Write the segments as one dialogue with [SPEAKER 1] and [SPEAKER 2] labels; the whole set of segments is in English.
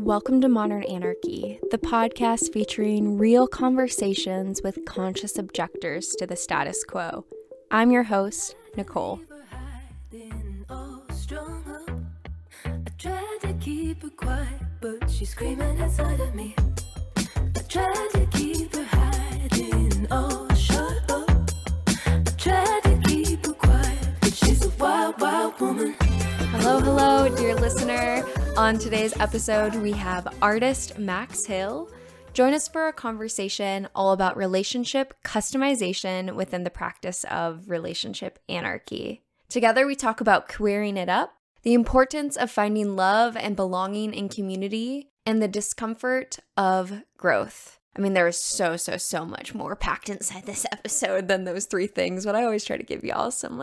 [SPEAKER 1] Welcome to Modern Anarchy, the podcast featuring real conversations with conscious objectors to the status quo. I'm your host, Nicole.
[SPEAKER 2] I tried to keep her quiet, but she's screaming inside of me. I tried to keep her hiding, oh, shut up. I tried to keep her quiet, but she's a wild, wild woman.
[SPEAKER 1] Hello, dear listener. On today's episode, we have artist Maxx Hill. Join us for a conversation all about relationship customization within the practice of relationship anarchy. Together, we talk about queering it up, the importance of finding love and belonging in community, and the discomfort of growth. I mean, there is so much more packed inside this episode than those three things, but I always try to give y'all some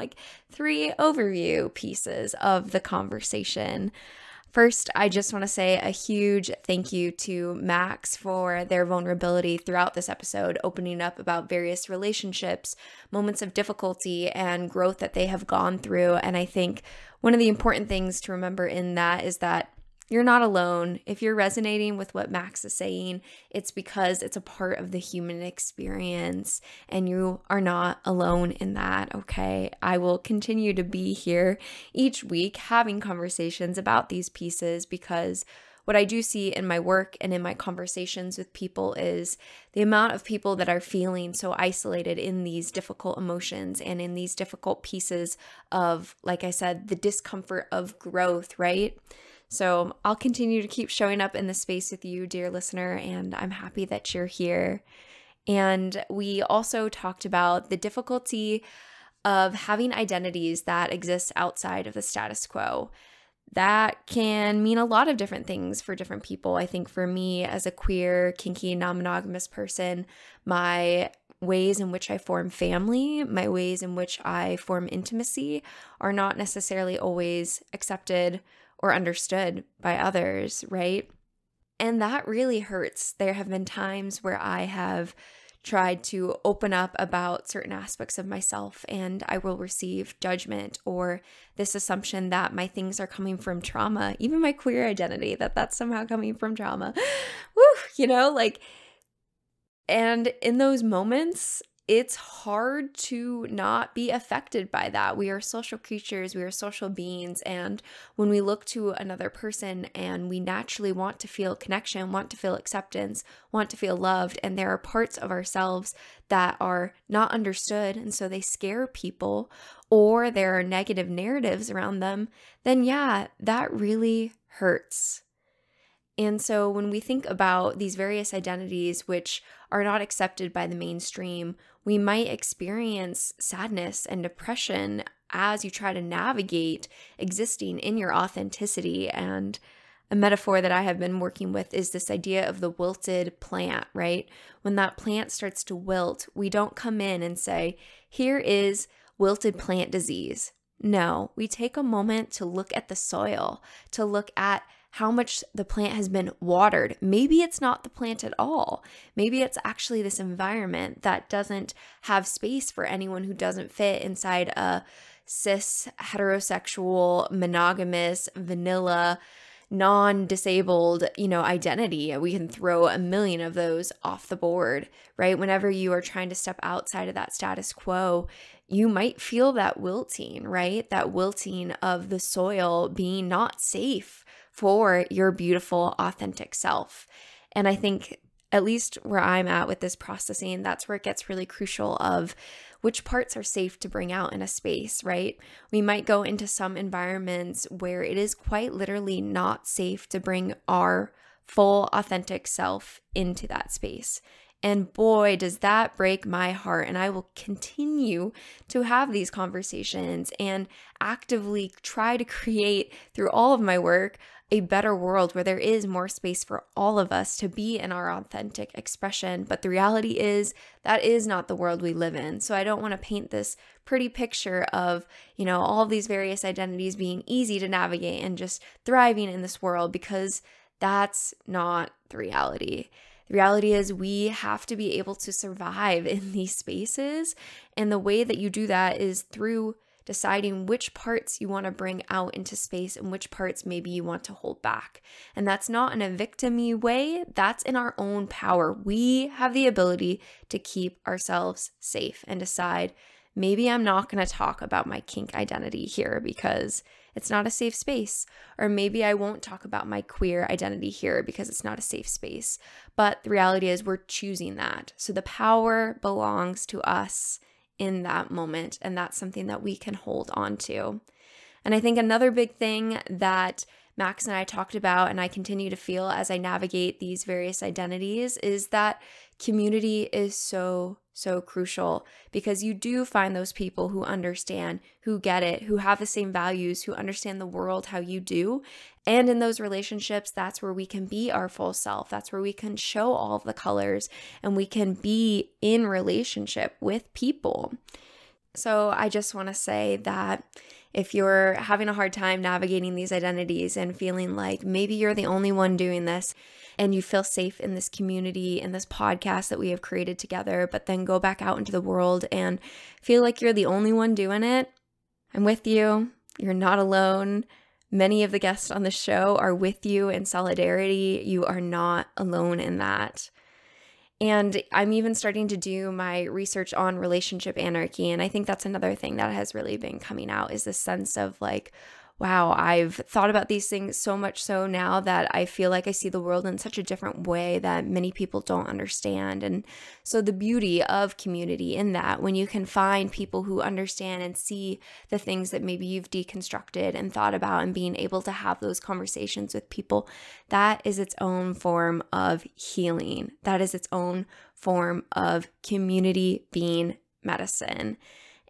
[SPEAKER 1] three overview pieces of the conversation. First, I just want to say a huge thank you to Maxx for their vulnerability throughout this episode, opening up about various relationships, moments of difficulty, and growth that they have gone through. And I think one of the important things to remember in that is that you're not alone. If you're resonating with what Maxx is saying, it's because it's a part of the human experience and you are not alone in that, okay? I will continue to be here each week having conversations about these pieces because what I do see in my work and in my conversations with people is the amount of people that are feeling so isolated in these difficult emotions and in these difficult pieces of, like I said, the discomfort of growth, right? So I'll continue to keep showing up in the space with you, dear listener, and I'm happy that you're here. And we also talked about the difficulty of having identities that exist outside of the status quo. That can mean a lot of different things for different people. I think for me as a queer, kinky, non-monogamous person, my ways in which I form family, my ways in which I form intimacy are not necessarily always accepted or understood by others, right? And that really hurts. There have been times where I have tried to open up about certain aspects of myself and I will receive judgment or this assumption that my things are coming from trauma, even my queer identity, that's somehow coming from trauma. And in those moments, it's hard to not be affected by that. We are social creatures, we are social beings, and when we look to another person and we naturally want to feel connection, want to feel acceptance, want to feel loved, and there are parts of ourselves that are not understood, and so they scare people, or there are negative narratives around them, then yeah, that really hurts. And so when we think about these various identities which are not accepted by the mainstream, we might experience sadness and depression as you try to navigate existing in your authenticity. And a metaphor that I have been working with is this idea of the wilted plant, right? When that plant starts to wilt, we don't come in and say, here is wilted plant disease. No, we take a moment to look at the soil, to look at how much the plant has been watered. Maybe it's not the plant at all. Maybe it's actually this environment that doesn't have space for anyone who doesn't fit inside a cis, heterosexual, monogamous, vanilla, non-disabled, identity. We can throw a million of those off the board, right? Whenever you are trying to step outside of that status quo, you might feel that wilting, right? That wilting of the soil being not safe for your beautiful, authentic self. And I think, at least where I'm at with this processing, that's where it gets really crucial of which parts are safe to bring out in a space, right? We might go into some environments where it is quite literally not safe to bring our full, authentic self into that space. And boy, does that break my heart. And I will continue to have these conversations and actively try to create, through all of my work, a better world where there is more space for all of us to be in our authentic expression. But the reality is that is not the world we live in. So I don't want to paint this pretty picture of, all of these various identities being easy to navigate and just thriving in this world, because that's not the reality. The reality is we have to be able to survive in these spaces. And the way that you do that is through deciding which parts you want to bring out into space and which parts maybe you want to hold back. And that's not in a victim-y way, that's in our own power. We have the ability to keep ourselves safe and decide, maybe I'm not going to talk about my kink identity here because it's not a safe space. Or maybe I won't talk about my queer identity here because it's not a safe space. But the reality is we're choosing that. So the power belongs to us in that moment. And that's something that we can hold on to. And I think another big thing that Max and I talked about, and I continue to feel as I navigate these various identities, is that community is so crucial, because you do find those people who understand, who get it, who have the same values, who understand the world how you do. And in those relationships, that's where we can be our full self. That's where we can show all of the colors and we can be in relationship with people. So I just want to say that if you're having a hard time navigating these identities and feeling like maybe you're the only one doing this and you feel safe in this community, in this podcast that we have created together, but then go back out into the world and feel like you're the only one doing it, I'm with you. You're not alone. Many of the guests on the show are with you in solidarity. You are not alone in that. And I'm even starting to do my research on relationship anarchy. And I think that's another thing that has really been coming out, is this sense of like, wow, I've thought about these things so much so now that I feel like I see the world in such a different way that many people don't understand. And so the beauty of community in that, when you can find people who understand and see the things that maybe you've deconstructed and thought about, and being able to have those conversations with people, that is its own form of healing. That is its own form of community being medicine.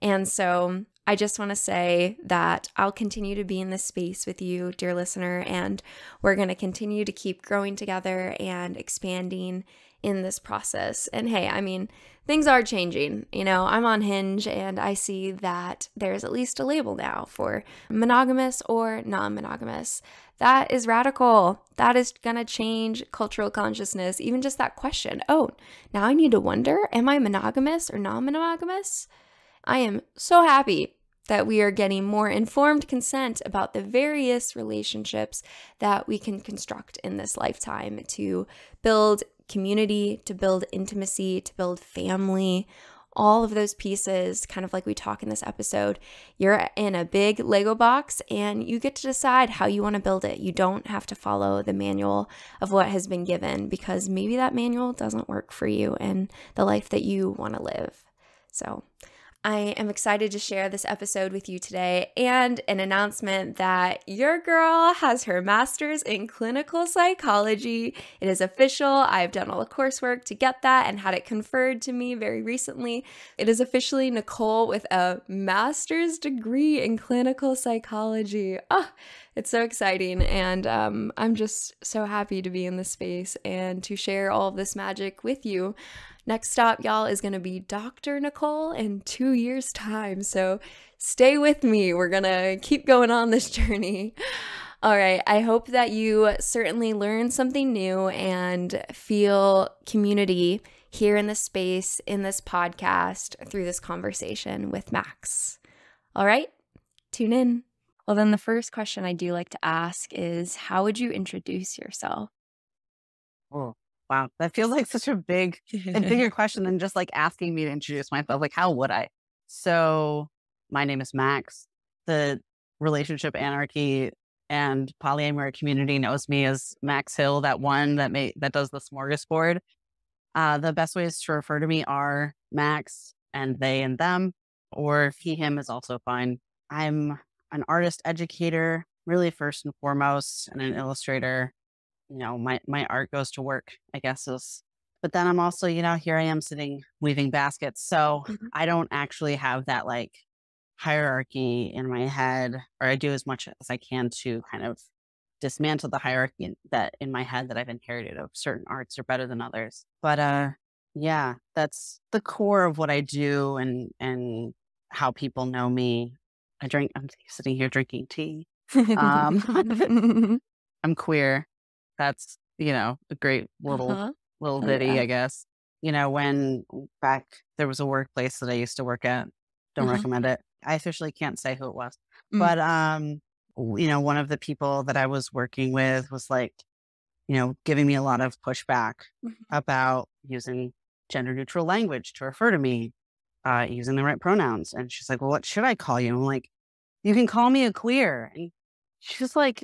[SPEAKER 1] And so I just want to say that I'll continue to be in this space with you, dear listener, and we're going to continue to keep growing together and expanding in this process. And hey, I mean, things are changing. You know, I'm on Hinge and I see that there's at least a label now for monogamous or non-monogamous. That is radical. That is going to change cultural consciousness. Even just that question. Oh, now I need to wonder, am I monogamous or non-monogamous? I am so happy that we are getting more informed consent about the various relationships that we can construct in this lifetime to build community, to build intimacy, to build family, all of those pieces, kind of like we talk in this episode. You're in a big Lego box and you get to decide how you want to build it. You don't have to follow the manual of what has been given, because maybe that manual doesn't work for you and the life that you want to live. So I am excited to share this episode with you today, and an announcement that your girl has her master's in clinical psychology. It is official. I've done all the coursework to get that and had it conferred to me very recently. It is officially Nicole with a master's degree in clinical psychology. Oh, it's so exciting, and I'm just so happy to be in this space and to share all of this magic with you. Next stop, y'all, is going to be Dr. Nicole in 2 years' time. So stay with me. We're going to keep going on this journey. All right. I hope that you certainly learn something new and feel community here in this space, in this podcast, through this conversation with Max. All right. Tune in. Well, then the first question I do like to ask is, how would you introduce yourself?
[SPEAKER 3] Oh, wow. That feels like such a bigger question than just like asking me to introduce myself. Like, how would I? So my name is Max. The Relationship Anarchy and polyamory community knows me as Maxx Hill, that one that does the Smorgasbord. The best ways to refer to me are Max and they and them, or he, him is also fine. I'm an artist educator, really first and foremost, and an illustrator. You know, my art goes to work, I guess but then I'm also, here I am sitting weaving baskets. So I don't actually have that like hierarchy in my head, or I do as much as I can to kind of dismantle the hierarchy that in my head that I've inherited of certain arts are better than others. But yeah, that's the core of what I do and how people know me. I'm sitting here drinking tea. I'm queer. That's, a great little ditty, I guess. When back there was a workplace that I used to work at. Don't recommend it. I officially can't say who it was,
[SPEAKER 1] Mm.
[SPEAKER 3] but, one of the people that I was working with was like, giving me a lot of pushback
[SPEAKER 1] Mhm.
[SPEAKER 3] about using gender neutral language to refer to me, using the right pronouns. And she's like, well, what should I call you? I'm like, you can call me a queer. And she's like,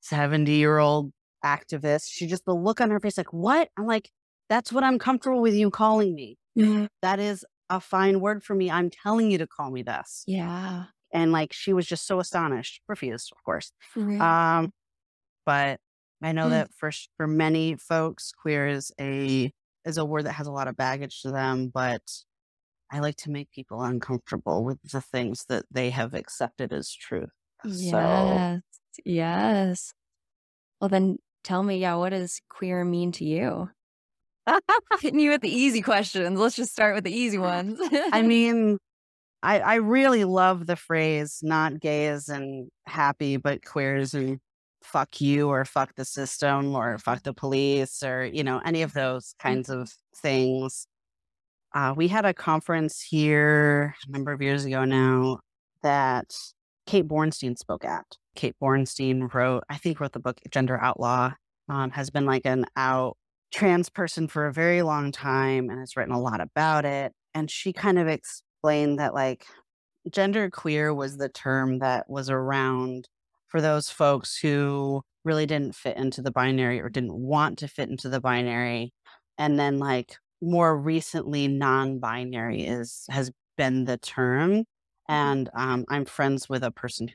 [SPEAKER 3] 70-year-old activist. She just, the look on her face, like, what? I'm like, that's what I'm comfortable with you calling me.
[SPEAKER 1] Mhm.
[SPEAKER 3] That is a fine word for me. I'm telling you to call me this.
[SPEAKER 1] Yeah.
[SPEAKER 3] And like, she was just so astonished, refused, of course.
[SPEAKER 1] Right.
[SPEAKER 3] Um, but I know
[SPEAKER 1] Mm.
[SPEAKER 3] that for many folks, queer is a word that has a lot of baggage to them, but I like to make people uncomfortable with the things that they have accepted as truth. So
[SPEAKER 1] Yes. Yes. Well, then tell me, yeah, what does queer mean to you? Hitting you with the easy questions. Let's just start with the easy ones.
[SPEAKER 3] I mean, I really love the phrase not gay as in happy, but queer as in fuck you or fuck the system or fuck the police or, any of those kinds of things. We had a conference here a number of years ago now that Kate Bornstein spoke at. Kate Bornstein wrote the book Gender Outlaw, has been like an out trans person for a very long time and has written a lot about it. And she kind of explained that like gender queer was the term that was around for those folks who really didn't fit into the binary or didn't want to fit into the binary. And then like more recently non-binary has been the term. And I'm friends with a person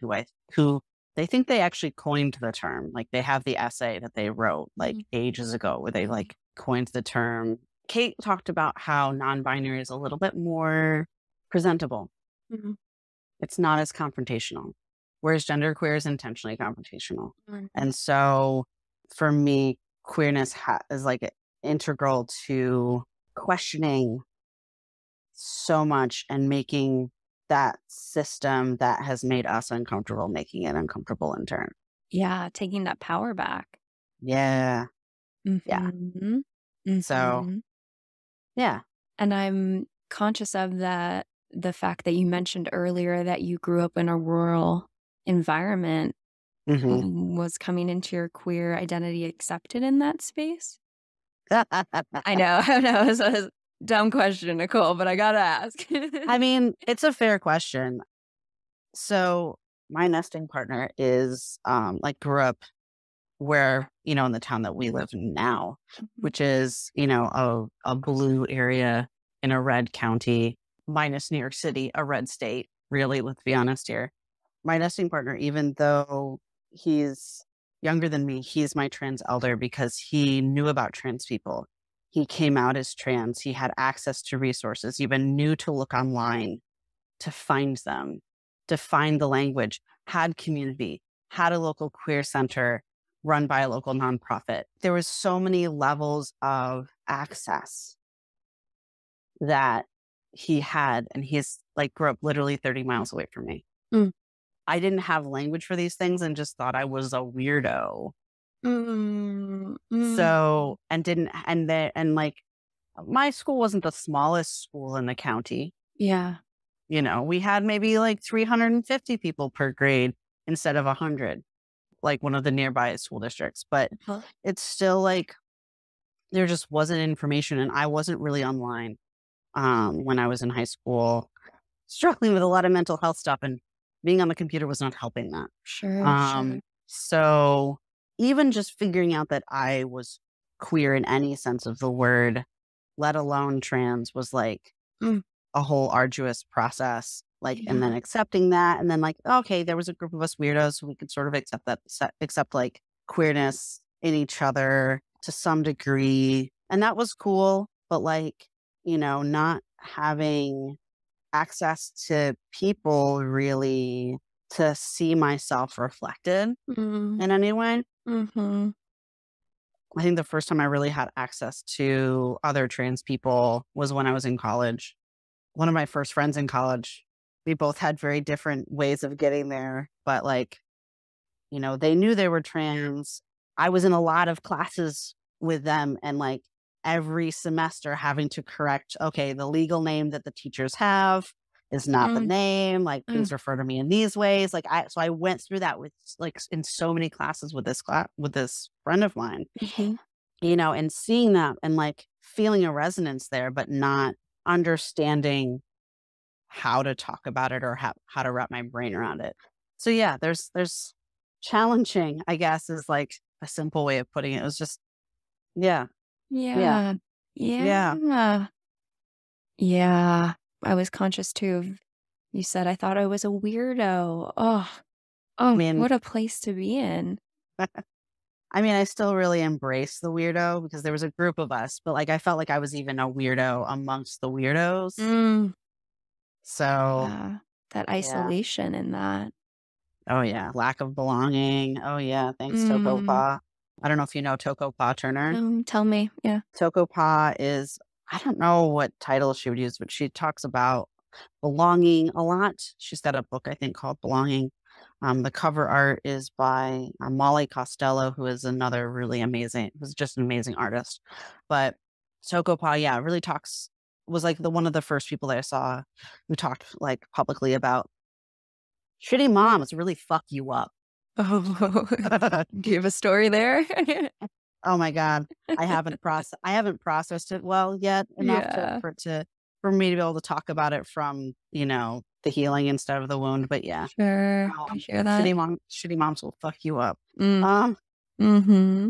[SPEAKER 3] who they think they actually coined the term. Like they have the essay that they wrote like ages ago where they like coined the term. Kate talked about how non-binary is a little bit more presentable.
[SPEAKER 1] Mhm.
[SPEAKER 3] It's not as confrontational, whereas genderqueer is intentionally confrontational.
[SPEAKER 1] Mhm.
[SPEAKER 3] And so for me, queerness is like integral to questioning so much and making that system that has made us uncomfortable, making it uncomfortable in turn.
[SPEAKER 1] Yeah, taking that power back.
[SPEAKER 3] Yeah. Yeah.
[SPEAKER 1] Mhm.
[SPEAKER 3] So,
[SPEAKER 1] Mhm.
[SPEAKER 3] yeah.
[SPEAKER 1] And I'm conscious of that, the fact that you mentioned earlier that you grew up in a rural environment.
[SPEAKER 3] Hmm.
[SPEAKER 1] Was coming into your queer identity accepted in that space? I know, I know, it's a dumb question, Nicole, but I gotta ask.
[SPEAKER 3] I mean, it's a fair question. So my nesting partner is like grew up where, in the town that we live in now, which is, a blue area in a red county, minus New York City, a red state, really, let's be honest here. My nesting partner, even though he's younger than me, he's my trans elder because he knew about trans people. He came out as trans. He had access to resources, even knew to look online to find them, to find the language, had community, had a local queer center run by a local nonprofit. There was so many levels of access that he had, and he's like grew up literally 30 miles away from me.
[SPEAKER 1] Mm.
[SPEAKER 3] I didn't have language for these things and just thought I was a weirdo.
[SPEAKER 1] Mm,
[SPEAKER 3] So, and like my school wasn't the smallest school in the county.
[SPEAKER 1] yeah.
[SPEAKER 3] We had maybe like 350 people per grade instead of 100, like one of the nearby school districts. But
[SPEAKER 1] Huh.
[SPEAKER 3] it's still like there just wasn't information, and I wasn't really online when I was in high school, struggling with a lot of mental health stuff, and being on the computer was not helping that.
[SPEAKER 1] Sure.
[SPEAKER 3] So even just figuring out that I was queer in any sense of the word, let alone trans, was like
[SPEAKER 1] Mm.
[SPEAKER 3] a whole arduous process. Like, and then
[SPEAKER 1] Yeah.
[SPEAKER 3] accepting that, and then like, okay, there was a group of us weirdos, so we could sort of accept like queerness in each other to some degree, and that was cool. But like, not having access to people really to see myself reflected
[SPEAKER 1] Mm.
[SPEAKER 3] in any way.
[SPEAKER 1] Mhm.
[SPEAKER 3] I think the first time I really had access to other trans people was when I was in college. One of my first friends in college, we both had very different ways of getting there, but like, they knew they were trans. I was in a lot of classes with them, and like every semester having to correct, okay, the legal name that the teachers have. is not the name. Like,
[SPEAKER 1] Mm.
[SPEAKER 3] please refer to me in these ways. Like, I went through that with like in so many classes with this friend of mine,
[SPEAKER 1] Mhm.
[SPEAKER 3] you know, and seeing that and like feeling a resonance there, but not understanding how to talk about it or how to wrap my brain around it. So yeah, there's challenging, I guess, is like a simple way of putting it. It was just, yeah, yeah,
[SPEAKER 1] Yeah.
[SPEAKER 3] yeah.
[SPEAKER 1] Yeah. Yeah. I was conscious too of you said I thought I was a weirdo. Oh,
[SPEAKER 3] I
[SPEAKER 1] oh,
[SPEAKER 3] mean,
[SPEAKER 1] what a place to be in.
[SPEAKER 3] I still really embrace the weirdo because there was a group of us, but like I felt like I was even a weirdo amongst the weirdos.
[SPEAKER 1] Mm.
[SPEAKER 3] So
[SPEAKER 1] Yeah. That
[SPEAKER 3] yeah.
[SPEAKER 1] isolation in that.
[SPEAKER 3] Oh yeah. Lack of belonging. Oh yeah. Thanks, Toko
[SPEAKER 1] Mm.
[SPEAKER 3] Pa. I don't know if you know Toko Pa Turner.
[SPEAKER 1] Tell me. Yeah.
[SPEAKER 3] Toko Pa is, I don't know what title she would use, but she talks about belonging a lot. She's got a book, I think, called Belonging. The cover art is by Molly Costello, who is another really amazing, who's just an amazing artist. But Toko Pa, yeah, really was like one of the first people that I saw who talked like publicly about shitty moms really fuck you up.
[SPEAKER 1] Oh, do you have a story there?
[SPEAKER 3] Oh my God. I haven't processed it well yet enough
[SPEAKER 1] Yeah.
[SPEAKER 3] for me to be able to talk about it from, you know, the healing instead of the wound. But yeah.
[SPEAKER 1] Sure. I share that.
[SPEAKER 3] Shitty moms will fuck you up.
[SPEAKER 1] Mm.
[SPEAKER 3] Um,
[SPEAKER 1] Mm-hmm.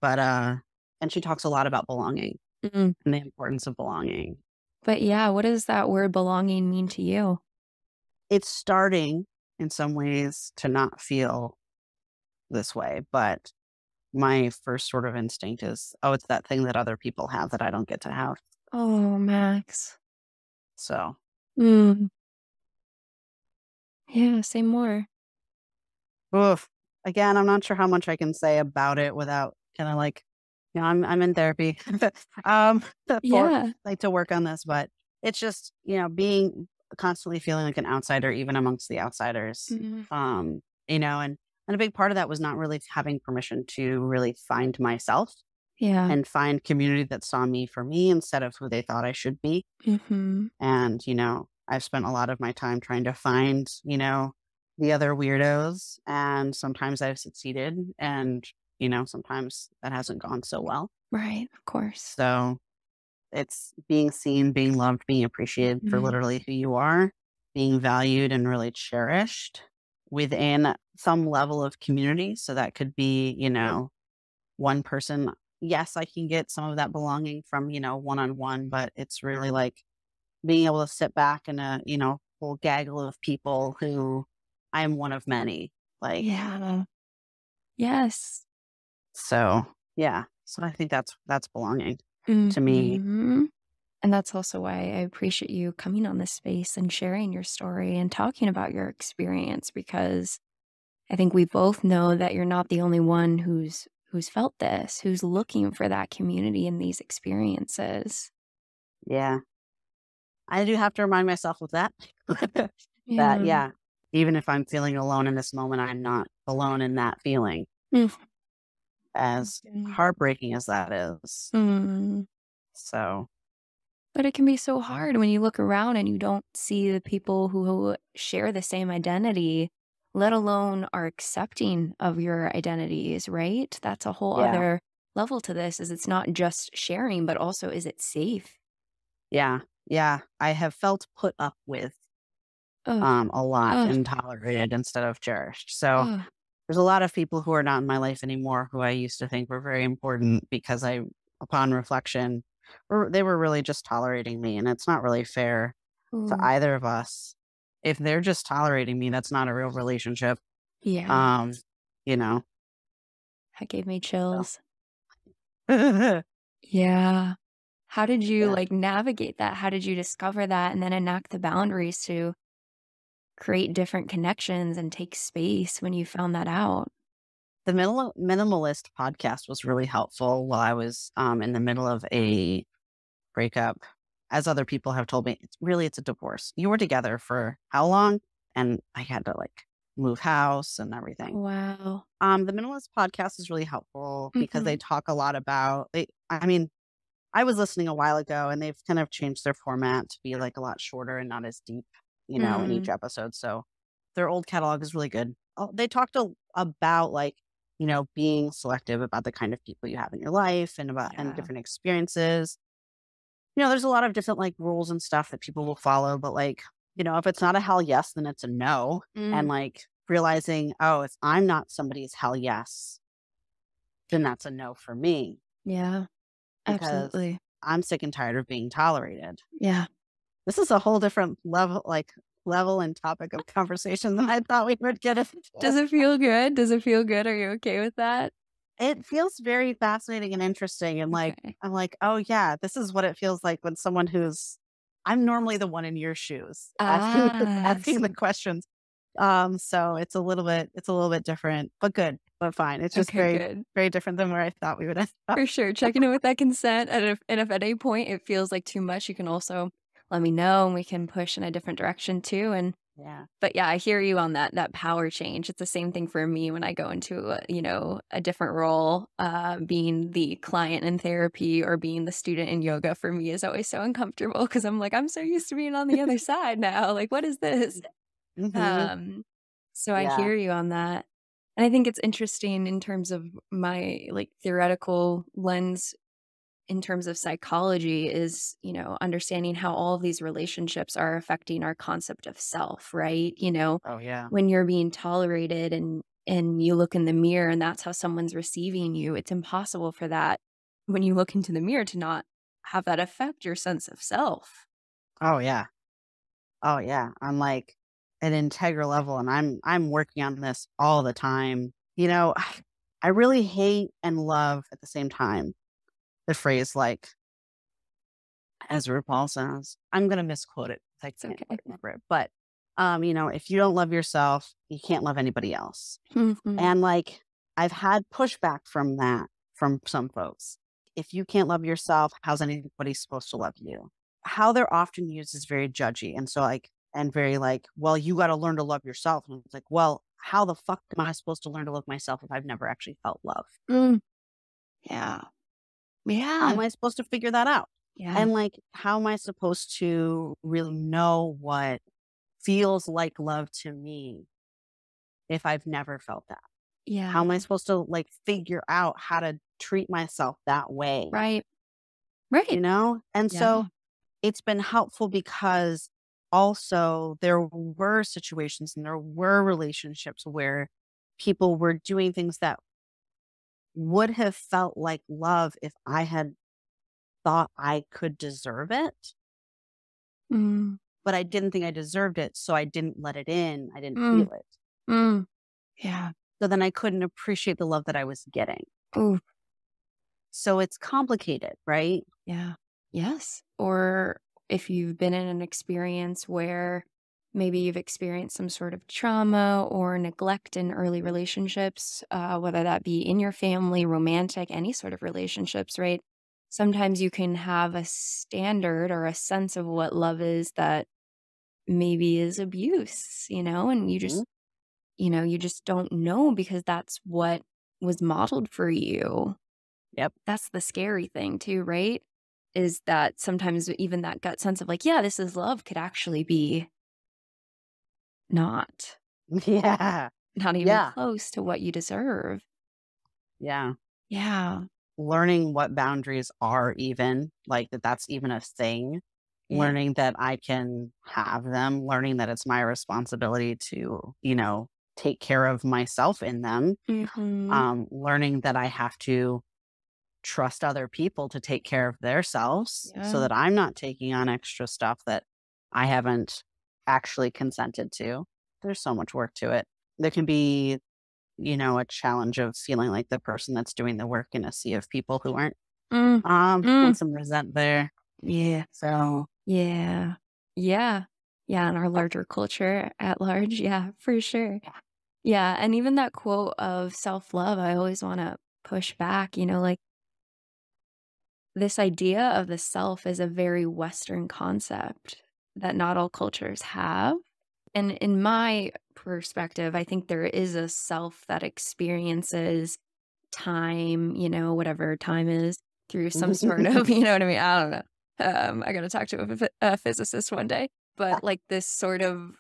[SPEAKER 3] but and she talks a lot about belonging
[SPEAKER 1] Mm.
[SPEAKER 3] and the importance of belonging.
[SPEAKER 1] But yeah, what does that word belonging mean to you?
[SPEAKER 3] It's starting in some ways to not feel this way, but my first sort of instinct is, oh, it's that thing that other people have that I don't get to have.
[SPEAKER 1] Oh, Max.
[SPEAKER 3] So
[SPEAKER 1] Mm. Yeah, say more.
[SPEAKER 3] oof. Again, I'm not sure how much I can say about it without kind of like, you know, I'm in therapy, um, for
[SPEAKER 1] Yeah.
[SPEAKER 3] like to work on this, but it's just, you know, being constantly feeling like an outsider, even amongst the outsiders.
[SPEAKER 1] Mhm.
[SPEAKER 3] You know, and a big part of that was not really having permission to really find myself
[SPEAKER 1] Yeah.
[SPEAKER 3] and find community that saw me for me instead of who they thought I should be.
[SPEAKER 1] Mhm.
[SPEAKER 3] And, you know, I've spent a lot of my time trying to find, you know, the other weirdos. And sometimes I've succeeded. And, you know, sometimes that hasn't gone so well.
[SPEAKER 1] Right, of course.
[SPEAKER 3] So it's being seen, being loved, being appreciated for
[SPEAKER 1] Mhm.
[SPEAKER 3] literally who you are, being valued and really cherished within some level of community. So that could be, you know, one person. Yes, I can get some of that belonging from, you know, one on one, but it's really like being able to sit back in a, you know, whole gaggle of people who I am one of many. Like,
[SPEAKER 1] Yeah. Yes.
[SPEAKER 3] so yeah. So I think that's belonging to me.
[SPEAKER 1] Mhm. And that's also why I appreciate you coming on this space and sharing your story and talking about your experience, because I think we both know that you're not the only one who's felt this, who's looking for that community in these experiences.
[SPEAKER 3] Yeah. I do have to remind myself of that. That,
[SPEAKER 1] Yeah.
[SPEAKER 3] yeah, even if I'm feeling alone in this moment, I'm not alone in that feeling,
[SPEAKER 1] Mm.
[SPEAKER 3] as
[SPEAKER 1] Okay.
[SPEAKER 3] heartbreaking as that is.
[SPEAKER 1] Mm.
[SPEAKER 3] So,
[SPEAKER 1] But it can be so hard when you look around and you don't see the people who share the same identity, let alone are accepting of your identities, right? That's a whole
[SPEAKER 3] yeah,
[SPEAKER 1] other level to this, is it's not just sharing, but also is it safe?
[SPEAKER 3] yeah, yeah. I have felt put up with
[SPEAKER 1] Ugh,
[SPEAKER 3] a lot
[SPEAKER 1] ugh,
[SPEAKER 3] and tolerated instead of cherished. So
[SPEAKER 1] ugh.
[SPEAKER 3] there's a lot of people who are not in my life anymore who I used to think were very important because upon reflection, they were really just tolerating me. And it's not really fair to
[SPEAKER 1] Ooh.
[SPEAKER 3] either of us. If they're just tolerating me, that's not a real relationship.
[SPEAKER 1] Yeah,
[SPEAKER 3] Um, you know.
[SPEAKER 1] that gave me
[SPEAKER 3] So
[SPEAKER 1] chills. Yeah. How did you
[SPEAKER 3] yeah.
[SPEAKER 1] like navigate that? How did you discover that and then enact the boundaries to create different connections and take space when you found that out?
[SPEAKER 3] The minimalist podcast was really helpful while I was in the middle of a breakup. As other people have told me, it's a divorce. You were together for how long? And I had to like move house and everything.
[SPEAKER 1] Wow.
[SPEAKER 3] The minimalist podcast is really helpful because they
[SPEAKER 1] Mhm.
[SPEAKER 3] talk a lot about I mean, I was listening a while ago and they've kind of changed their format to be like a lot shorter and not as deep. in each episode. So their old catalog is really good. Oh, they talked about like, being selective about the kind of people you have in your life and
[SPEAKER 1] Yeah.
[SPEAKER 3] different experiences. There's a lot of different like rules and stuff that people will follow, but like, if it's not a hell yes, then it's a no. And
[SPEAKER 1] Mm.
[SPEAKER 3] like realizing, oh, if I'm not somebody's hell yes, then that's a no for me
[SPEAKER 1] Yeah.
[SPEAKER 3] because
[SPEAKER 1] Absolutely.
[SPEAKER 3] I'm sick and tired of being tolerated.
[SPEAKER 1] Yeah.
[SPEAKER 3] This is a whole different level and topic of conversation than I thought we would get into.
[SPEAKER 1] Does it feel good? Does it feel good? Are you okay with that?
[SPEAKER 3] It feels very fascinating and interesting. And like,
[SPEAKER 1] Okay.
[SPEAKER 3] I'm like, oh yeah, this is what it feels like when someone I'm normally the one in your shoes asking,
[SPEAKER 1] Ah,
[SPEAKER 3] asking the questions. So it's a little bit different, but good, but fine. It's just
[SPEAKER 1] okay,
[SPEAKER 3] very,
[SPEAKER 1] good.
[SPEAKER 3] very different than where I thought we would end up.
[SPEAKER 1] For sure. Checking in with that consent. And if at any point it feels like too much, you can also let me know and we can push in a different direction too.
[SPEAKER 3] Yeah.
[SPEAKER 1] But yeah, I hear you on that power change. It's the same thing for me when I go into a different role. Being the client in therapy or being the student in yoga for me is always so uncomfortable because I'm like, I'm so used to being on the other side now. Like, what is this?
[SPEAKER 3] Hmm.
[SPEAKER 1] Um, so I
[SPEAKER 3] Yeah.
[SPEAKER 1] hear you on that. And I think it's interesting in terms of my like theoretical lens in terms of psychology is, understanding how all of these relationships are affecting our concept of self, right?
[SPEAKER 3] Oh yeah.
[SPEAKER 1] When you're being tolerated and you look in the mirror and that's how someone's receiving you, it's impossible for that when you look into the mirror to not have that affect your sense of self.
[SPEAKER 3] Oh yeah. Oh yeah. I'm like an integral level and I'm working on this all the time. I really hate and love at the same time the phrase like, as RuPaul says, I'm gonna misquote it. I
[SPEAKER 1] It's
[SPEAKER 3] can't
[SPEAKER 1] okay.
[SPEAKER 3] quite remember it. But if you don't love yourself, you can't love anybody else.
[SPEAKER 1] Mhm.
[SPEAKER 3] And like I've had pushback from that from some folks. If you can't love yourself, how's anybody supposed to love you? How they're often used is very judgy. And so like and very like, well, you gotta learn to love yourself. And it's like, well, how the fuck am I supposed to learn to love myself if I've never actually felt love?
[SPEAKER 1] Mm. Yeah.
[SPEAKER 3] How am
[SPEAKER 1] Yeah.
[SPEAKER 3] I supposed to figure that out?
[SPEAKER 1] Yeah.
[SPEAKER 3] And like, how am I supposed to really know what feels like love to me if I've never felt that?
[SPEAKER 1] Yeah.
[SPEAKER 3] How am I supposed to like figure out how to treat myself that way?
[SPEAKER 1] Right. Right.
[SPEAKER 3] And so
[SPEAKER 1] Yeah.
[SPEAKER 3] it's been helpful because also there were situations and there were relationships where people were doing things that would have felt like love if I had thought I could deserve it,
[SPEAKER 1] Mm.
[SPEAKER 3] but I didn't think I deserved it, so I didn't let it in. I didn't
[SPEAKER 1] Mm.
[SPEAKER 3] feel it.
[SPEAKER 1] Mm. Yeah.
[SPEAKER 3] So then I couldn't appreciate the love that I was getting.
[SPEAKER 1] Ooh.
[SPEAKER 3] So it's complicated, right?
[SPEAKER 1] Yeah. Yes. Or if you've been in an experience where maybe you've experienced some sort of trauma or neglect in early relationships, whether that be in your family, romantic, any sort of relationships, right? Sometimes you can have a standard or a sense of what love is that maybe is abuse, and
[SPEAKER 3] Mhm.
[SPEAKER 1] you just don't know because that's what was modeled for you.
[SPEAKER 3] Yep.
[SPEAKER 1] That's the scary thing too, right? Is that sometimes even that gut sense of like, yeah, this is love could actually be not,
[SPEAKER 3] Yeah.
[SPEAKER 1] not even
[SPEAKER 3] Yeah.
[SPEAKER 1] close to what you deserve.
[SPEAKER 3] Yeah.
[SPEAKER 1] Yeah.
[SPEAKER 3] Learning what boundaries are even, like that's even a thing.
[SPEAKER 1] Yeah.
[SPEAKER 3] Learning that I can have them, learning that it's my responsibility to, take care of myself in them.
[SPEAKER 1] Mm-hmm.
[SPEAKER 3] Learning that I have to trust other people to take care of themselves so
[SPEAKER 1] Yeah.
[SPEAKER 3] that I'm not taking on extra stuff that I haven't actually consented to. There's so much work to it. There can be, a challenge of feeling like the person that's doing the work in a sea of people who aren't.
[SPEAKER 1] Mm.
[SPEAKER 3] And
[SPEAKER 1] Mm.
[SPEAKER 3] some resent there.
[SPEAKER 1] Yeah.
[SPEAKER 3] So
[SPEAKER 1] Yeah. Yeah. Yeah. In our larger culture at large. Yeah, for sure. Yeah. And even that quote of self love, I always want to push back, like this idea of the self is a very Western concept that not all cultures have. And in my perspective, I think there is a self that experiences time, whatever time is, through some sort of, you know what I mean? I don't know. I got to talk to a physicist one day. but like this sort of,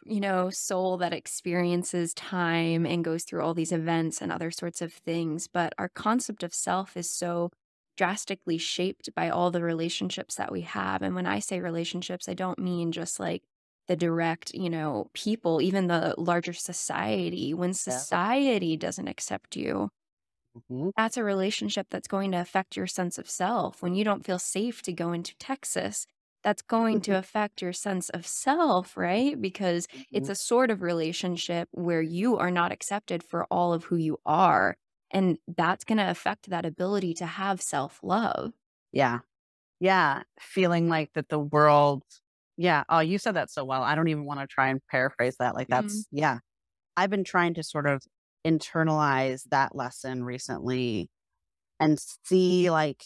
[SPEAKER 1] soul that experiences time and goes through all these events and other sorts of things. But our concept of self is so drastically shaped by all the relationships that we have. And when I say relationships, I don't mean just like the direct, people, even the larger society. When
[SPEAKER 3] Yeah.
[SPEAKER 1] society doesn't accept you,
[SPEAKER 3] Mhm.
[SPEAKER 1] that's a relationship that's going to affect your sense of self. When you don't feel safe to go into Texas, that's going to affect your sense of self, right? Because it's
[SPEAKER 3] Mhm.
[SPEAKER 1] a sort of relationship where you are not accepted for all of who you are. And that's going to affect that ability to have self love.
[SPEAKER 3] Yeah. Yeah. Feeling like that the world, yeah. Oh, you said that so well. I don't even want to try and paraphrase that. Like
[SPEAKER 1] Mm,
[SPEAKER 3] that's, yeah. I've been trying to sort of internalize that lesson recently and see like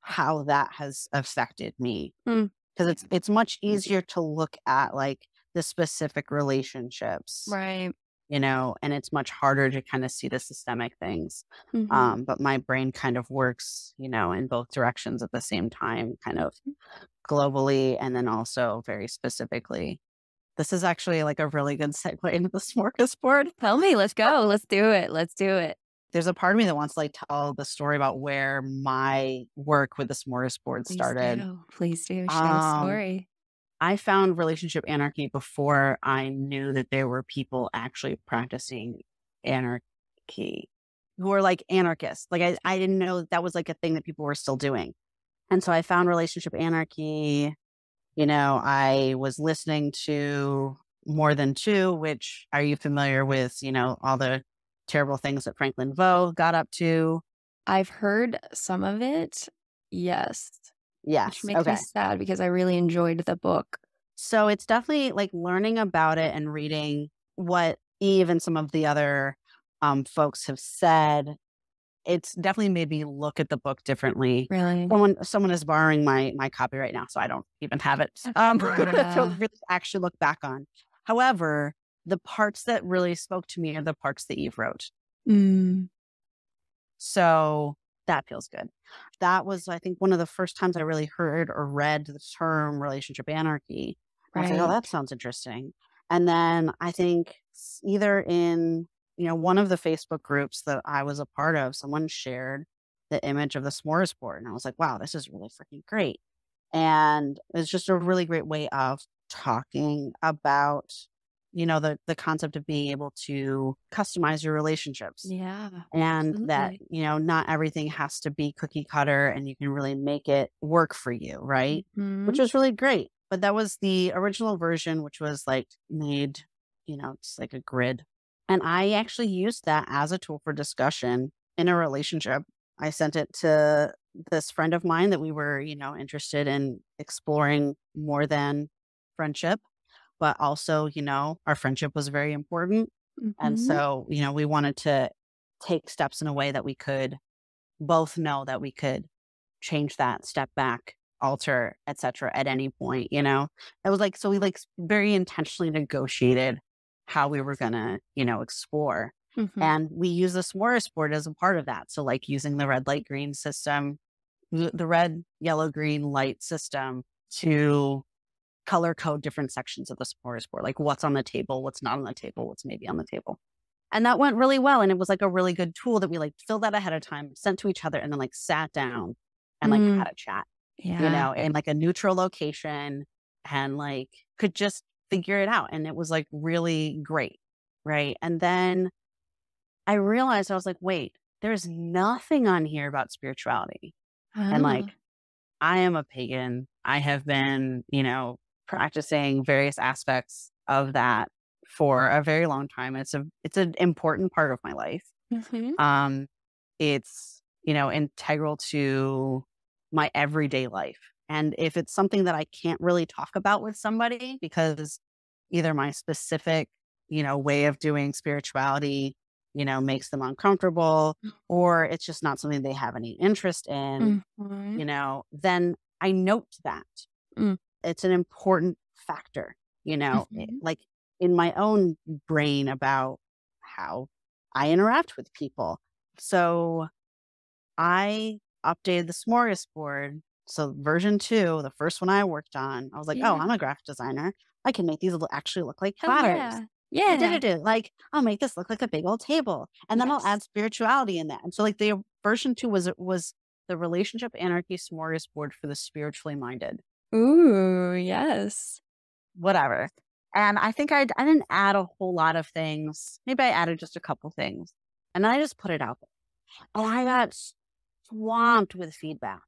[SPEAKER 3] how that has affected me.
[SPEAKER 1] mm,
[SPEAKER 3] Because it's much easier to look at like the specific relationships,
[SPEAKER 1] right.
[SPEAKER 3] and it's much harder to kind of see the systemic things.
[SPEAKER 1] Hmm.
[SPEAKER 3] But my brain kind of works, in both directions at the same time, kind of globally and then also very specifically. This is actually like a really good segue into the smorgasbord.
[SPEAKER 1] Tell me, let's go. Let's do it. Let's do it.
[SPEAKER 3] There's a part of me that wants to like tell the story about where my work with the smorgasbord
[SPEAKER 1] Please
[SPEAKER 3] started.
[SPEAKER 1] do. Please do. Share the
[SPEAKER 3] Um,
[SPEAKER 1] story.
[SPEAKER 3] I found Relationship Anarchy before I knew that there were people actually practicing anarchy who were like anarchists. Like I didn't know that was like a thing that people were still doing. And so I found Relationship Anarchy. I was listening to More Than Two, which are you familiar with, all the terrible things that Franklin Vo got up to?
[SPEAKER 1] I've heard some of it. Yes. Which
[SPEAKER 3] Yes.
[SPEAKER 1] makes me
[SPEAKER 3] Okay.
[SPEAKER 1] sad because I really enjoyed the book.
[SPEAKER 3] So it's definitely like learning about it and reading what Eve and some of the other folks have said. It's definitely made me look at the book differently.
[SPEAKER 1] Really?
[SPEAKER 3] Someone is borrowing my copy right now, so I don't even have it to
[SPEAKER 1] Yeah.
[SPEAKER 3] really actually look back on. However, the parts that really spoke to me are the parts that Eve wrote.
[SPEAKER 1] Mm,
[SPEAKER 3] So that feels good. That was, I think, one of the first times I really heard or read the term relationship anarchy. I was like, oh,
[SPEAKER 1] right.
[SPEAKER 3] that sounds interesting. And then I think either in, one of the Facebook groups that I was a part of, someone shared the image of the smorgasbord. And I was like, wow, this is really freaking great. And it's just a really great way of talking about, the concept of being able to customize your relationships
[SPEAKER 1] Yeah.
[SPEAKER 3] and that,
[SPEAKER 1] Absolutely.
[SPEAKER 3] not everything has to be cookie cutter and you can really make it work for you, right? Which
[SPEAKER 1] Hmm.
[SPEAKER 3] was really great. But that was the original version, which was like made, it's like a grid. And I actually used that as a tool for discussion in a relationship. I sent it to this friend of mine that we were, interested in exploring more than friendship, but also, our friendship was very important. And
[SPEAKER 1] Hmm.
[SPEAKER 3] so, we wanted to take steps in a way that we could both know that we could change that, step back, alter, etc. at any point, It was like, so we like very intentionally negotiated how we were gonna, explore.
[SPEAKER 1] Hmm.
[SPEAKER 3] And we use the smorgasbord as a part of that. So like using the red, light, green system, the red, yellow, green light system to color code different sections of the smorgasbord, like what's on the table, what's not on the table, what's maybe on the table. And that went really well. And it was like a really good tool that we like filled out ahead of time, sent to each other, and then like sat down and like
[SPEAKER 1] Mm,
[SPEAKER 3] had a chat,
[SPEAKER 1] yeah.
[SPEAKER 3] in like a neutral location and like could just figure it out. And it was like really great. Right. And then I realized I was like, wait, there's nothing on here about spirituality. And
[SPEAKER 1] Ah.
[SPEAKER 3] like, I am a pagan. I have been, practicing various aspects of that for a very long time. It's an important part of my life.
[SPEAKER 1] Hmm.
[SPEAKER 3] Um, it's, integral to my everyday life. And if it's something that I can't really talk about with somebody because either my specific, way of doing spirituality, makes them uncomfortable, or it's just not something they have any interest in,
[SPEAKER 1] Hmm.
[SPEAKER 3] then I note that.
[SPEAKER 1] Mm,
[SPEAKER 3] It's an important factor,
[SPEAKER 1] mhm.
[SPEAKER 3] like in my own brain about how I interact with people. So I updated the smorgasbord So version 2, the first one I worked on, I was like, oh,
[SPEAKER 1] Yeah.
[SPEAKER 3] I'm a graphic designer. I can make these actually look like
[SPEAKER 1] Oh,
[SPEAKER 3] platters.
[SPEAKER 1] yeah. Yeah.
[SPEAKER 3] Like, I'll make this look like a big old table. And then I'll
[SPEAKER 1] Yes.
[SPEAKER 3] add spirituality in that. And so like the version 2 was the Relationship Anarchy Smorgasbord for the spiritually minded.
[SPEAKER 1] Ooh, yes.
[SPEAKER 3] Whatever. And I think I didn't add a whole lot of things. Maybe I added just a couple things. And then I just put it out there. And I got swamped with feedback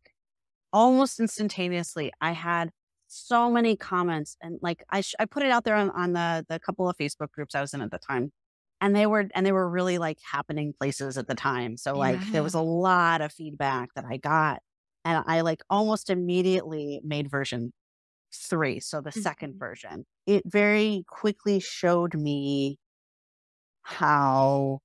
[SPEAKER 3] almost instantaneously. I had so many comments, and like I put it out there on the couple of Facebook groups I was in at the time. And they were really like happening places at the time. So like there
[SPEAKER 1] Yeah.
[SPEAKER 3] was a lot of feedback that I got. And I like almost immediately made version 3, so the second
[SPEAKER 1] Mhm.
[SPEAKER 3] version. It very quickly showed me how,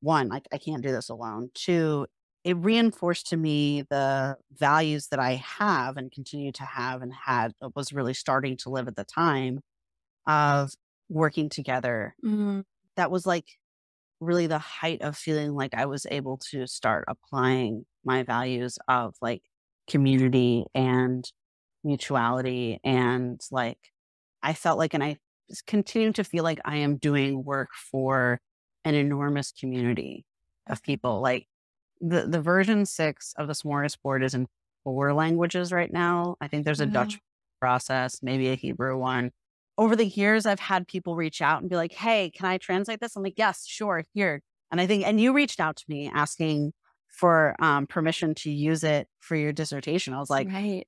[SPEAKER 3] one, like I can't do this alone. Two, it reinforced to me the values that I have and continue to have and had was really starting to live at the time of working together.
[SPEAKER 1] Mm.
[SPEAKER 3] That was like really the height of feeling like I was able to start applying my values of like community and mutuality, and like I felt like, and I continue to feel like I am doing work for an enormous community of people. Like the version 6 of the Smorgasbord is in 4 languages right now. I think there's a
[SPEAKER 1] Wow.
[SPEAKER 3] Dutch process, maybe a Hebrew one. Over the years, I've had people reach out and be like, "Hey, can I translate this?" I'm like, "Yes, sure, here." And I think, and you reached out to me asking for permission to use it for your dissertation. I was like,
[SPEAKER 1] Right.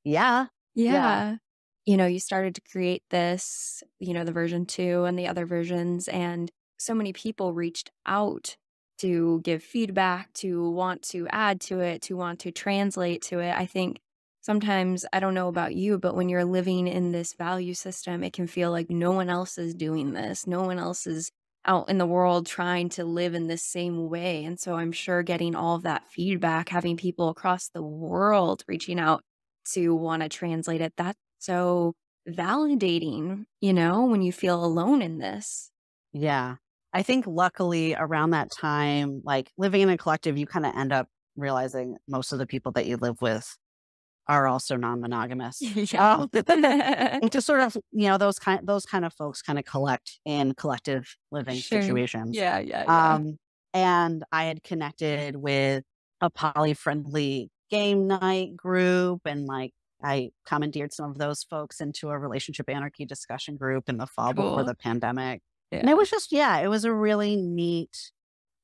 [SPEAKER 3] "Yeah, yeah,
[SPEAKER 1] Yeah. You started to create this, the version 2 and the other versions, and so many people reached out to give feedback, to want to add to it, to want to translate to it. I think sometimes, I don't know about you, but when you're living in this value system, it can feel like no one else is doing this. No one else is out in the world trying to live in this same way. And so I'm sure getting all of that feedback, having people across the world reaching out to wanna translate it. That's so validating, when you feel alone in this.
[SPEAKER 3] yeah." I think luckily around that time, like living in a collective, you kind of end up realizing most of the people that you live with are also non-monogamous.
[SPEAKER 1] Yeah.
[SPEAKER 3] Oh, and just sort of, those kind of folks kind of collect in collective living
[SPEAKER 1] Sure.
[SPEAKER 3] situations.
[SPEAKER 1] Yeah, yeah, yeah.
[SPEAKER 3] Um, and I had connected with a poly-friendly game night group, and like I commandeered some of those folks into a relationship anarchy discussion group in the fall before
[SPEAKER 1] Cool.
[SPEAKER 3] the pandemic. And it
[SPEAKER 1] Yeah.
[SPEAKER 3] was just, yeah, it was a really neat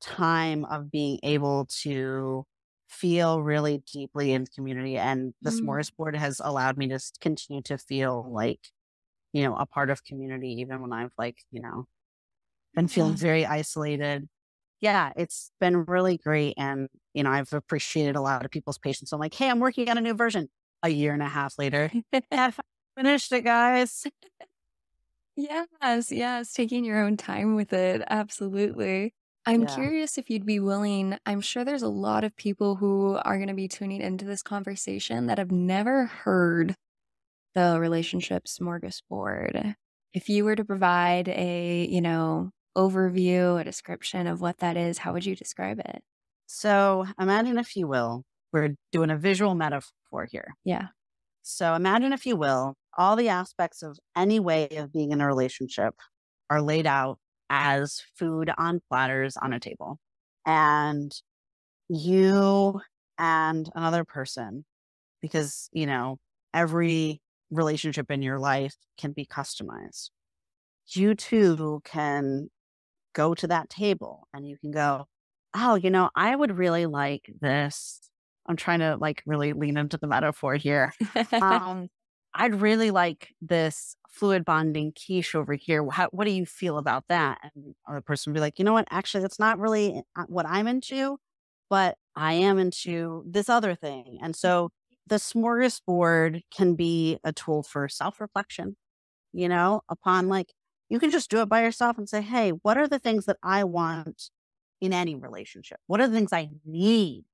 [SPEAKER 3] time of being able to feel really deeply in community. And the
[SPEAKER 1] Mm.
[SPEAKER 3] Smorgasbord has allowed me to continue to feel like, a part of community, even when I've like, been feeling
[SPEAKER 1] Yeah.
[SPEAKER 3] very isolated. Yeah, it's been really great. And, I've appreciated a lot of people's patience. So I'm like, hey, I'm working on a new version. A year and a half later, yeah, I finished it, guys.
[SPEAKER 1] Yes, yes, taking your own time with it, absolutely. I'm
[SPEAKER 3] Yeah.
[SPEAKER 1] curious if you'd be willing. I'm sure there's a lot of people who are gonna be tuning into this conversation that have never heard the relationship smorgasbord. If you were to provide a, overview, a description of what that is, how would you describe it?
[SPEAKER 3] So imagine, if you will, we're doing a visual metaphor here.
[SPEAKER 1] Yeah.
[SPEAKER 3] So imagine, if you will, all the aspects of any way of being in a relationship are laid out as food on platters on a table. And you and another person, because, every relationship in your life can be customized. You two can go to that table and you can go, oh, I would really like this. I'm trying to like really lean into the metaphor here. Um, I'd really like this fluid bonding quiche over here. What do you feel about that? And the other person would be like, you know what? Actually, that's not really what I'm into, but I am into this other thing. And so the smorgasbord can be a tool for self reflection, upon like, you can just do it by yourself and say, hey, what are the things that I want in any relationship? What are the things I need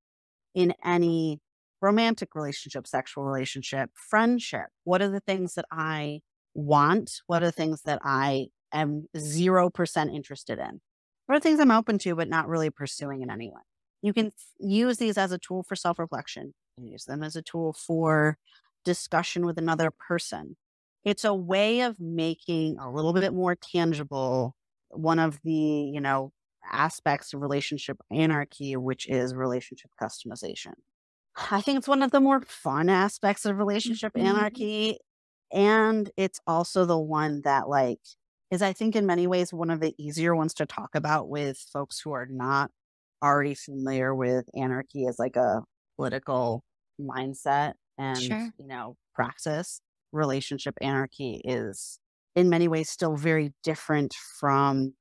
[SPEAKER 3] in any romantic relationship, sexual relationship, friendship? What are the things that I want? What are the things that I am 0% interested in? What are things I'm open to, but not really pursuing in any way? You can use these as a tool for self reflection. I use them as a tool for discussion with another person. It's a way of making a little bit more tangible one of the, aspects of relationship anarchy, which is relationship customization. I think it's one of the more fun aspects of relationship
[SPEAKER 1] Mhm.
[SPEAKER 3] anarchy. And it's also the one that, like, is, I think, in many ways, one of the easier ones to talk about with folks who are not already familiar with anarchy as like a political mindset and,
[SPEAKER 1] Sure.
[SPEAKER 3] praxis. Relationship anarchy is in many ways still very different from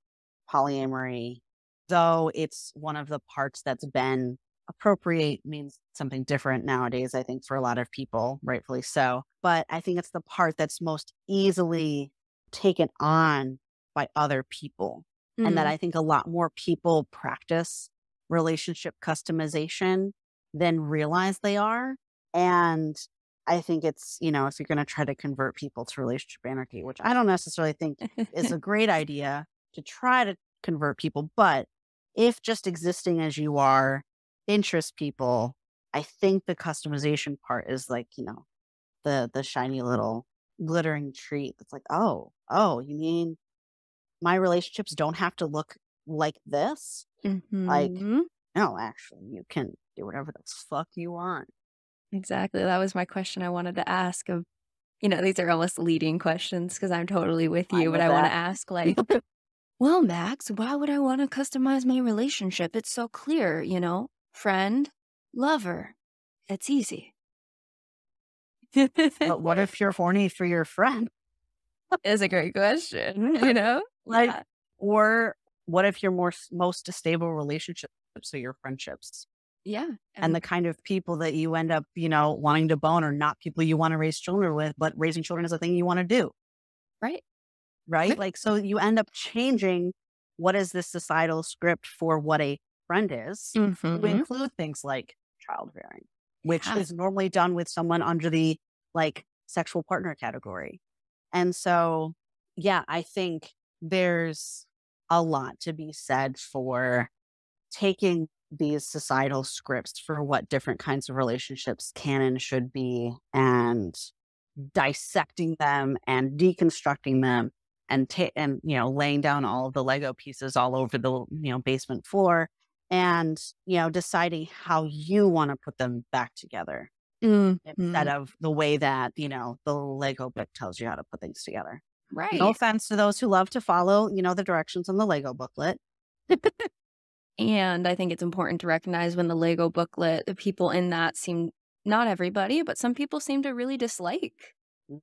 [SPEAKER 3] polyamory, though it's one of the parts that's been appropriate means something different nowadays, I think, for a lot of people, rightfully so. But I think it's the part that's most easily taken on by other people. And that
[SPEAKER 1] Mm.
[SPEAKER 3] I think a lot more people practice relationship customization than realize they are. And I think it's, if you're going to try to convert people to relationship anarchy, which I don't necessarily think is a great idea to try to convert people, but if just existing as you are interests people, I think the customization part is like, the shiny little glittering treat that's like, oh, you mean my relationships don't have to look like this? Like,
[SPEAKER 1] Mhm.
[SPEAKER 3] no, actually, you can do whatever the fuck you want.
[SPEAKER 1] Exactly. That was my question I wanted to ask of, these are almost leading questions because I'm totally with
[SPEAKER 3] Fine
[SPEAKER 1] you, but
[SPEAKER 3] with
[SPEAKER 1] I want to
[SPEAKER 3] that.
[SPEAKER 1] ask like, well, Max, why would I want to customize my relationship? It's so clear, friend, lover. It's easy.
[SPEAKER 3] But what if you're horny for your friend?
[SPEAKER 1] Is a great question,
[SPEAKER 3] Like,
[SPEAKER 1] Yeah.
[SPEAKER 3] or what if your most stable relationships are your friendships?
[SPEAKER 1] Yeah.
[SPEAKER 3] And the kind of people that you end up, wanting to bone are not people you want to raise children with, but raising children is a thing you want to do.
[SPEAKER 1] Right.
[SPEAKER 3] Right?
[SPEAKER 1] Right.
[SPEAKER 3] Like, so you end up changing what is this societal script for what a friend is to
[SPEAKER 1] Mm-hmm.
[SPEAKER 3] include things like childbearing, which
[SPEAKER 1] Yeah.
[SPEAKER 3] is normally done with someone under the like sexual partner category. And so, yeah, I think there's a lot to be said for taking these societal scripts for what different kinds of relationships can and should be and dissecting them and deconstructing them and laying down all of the Lego pieces all over the basement floor and deciding how you want to put them back together instead
[SPEAKER 1] Mhm.
[SPEAKER 3] of the way that the Lego book tells you how to put things together. No
[SPEAKER 1] Right.
[SPEAKER 3] offense to those who love to follow the directions on the Lego booklet.
[SPEAKER 1] And I think it's important to recognize when the Lego booklet, the people in that seem, not everybody, but some people seem to really dislike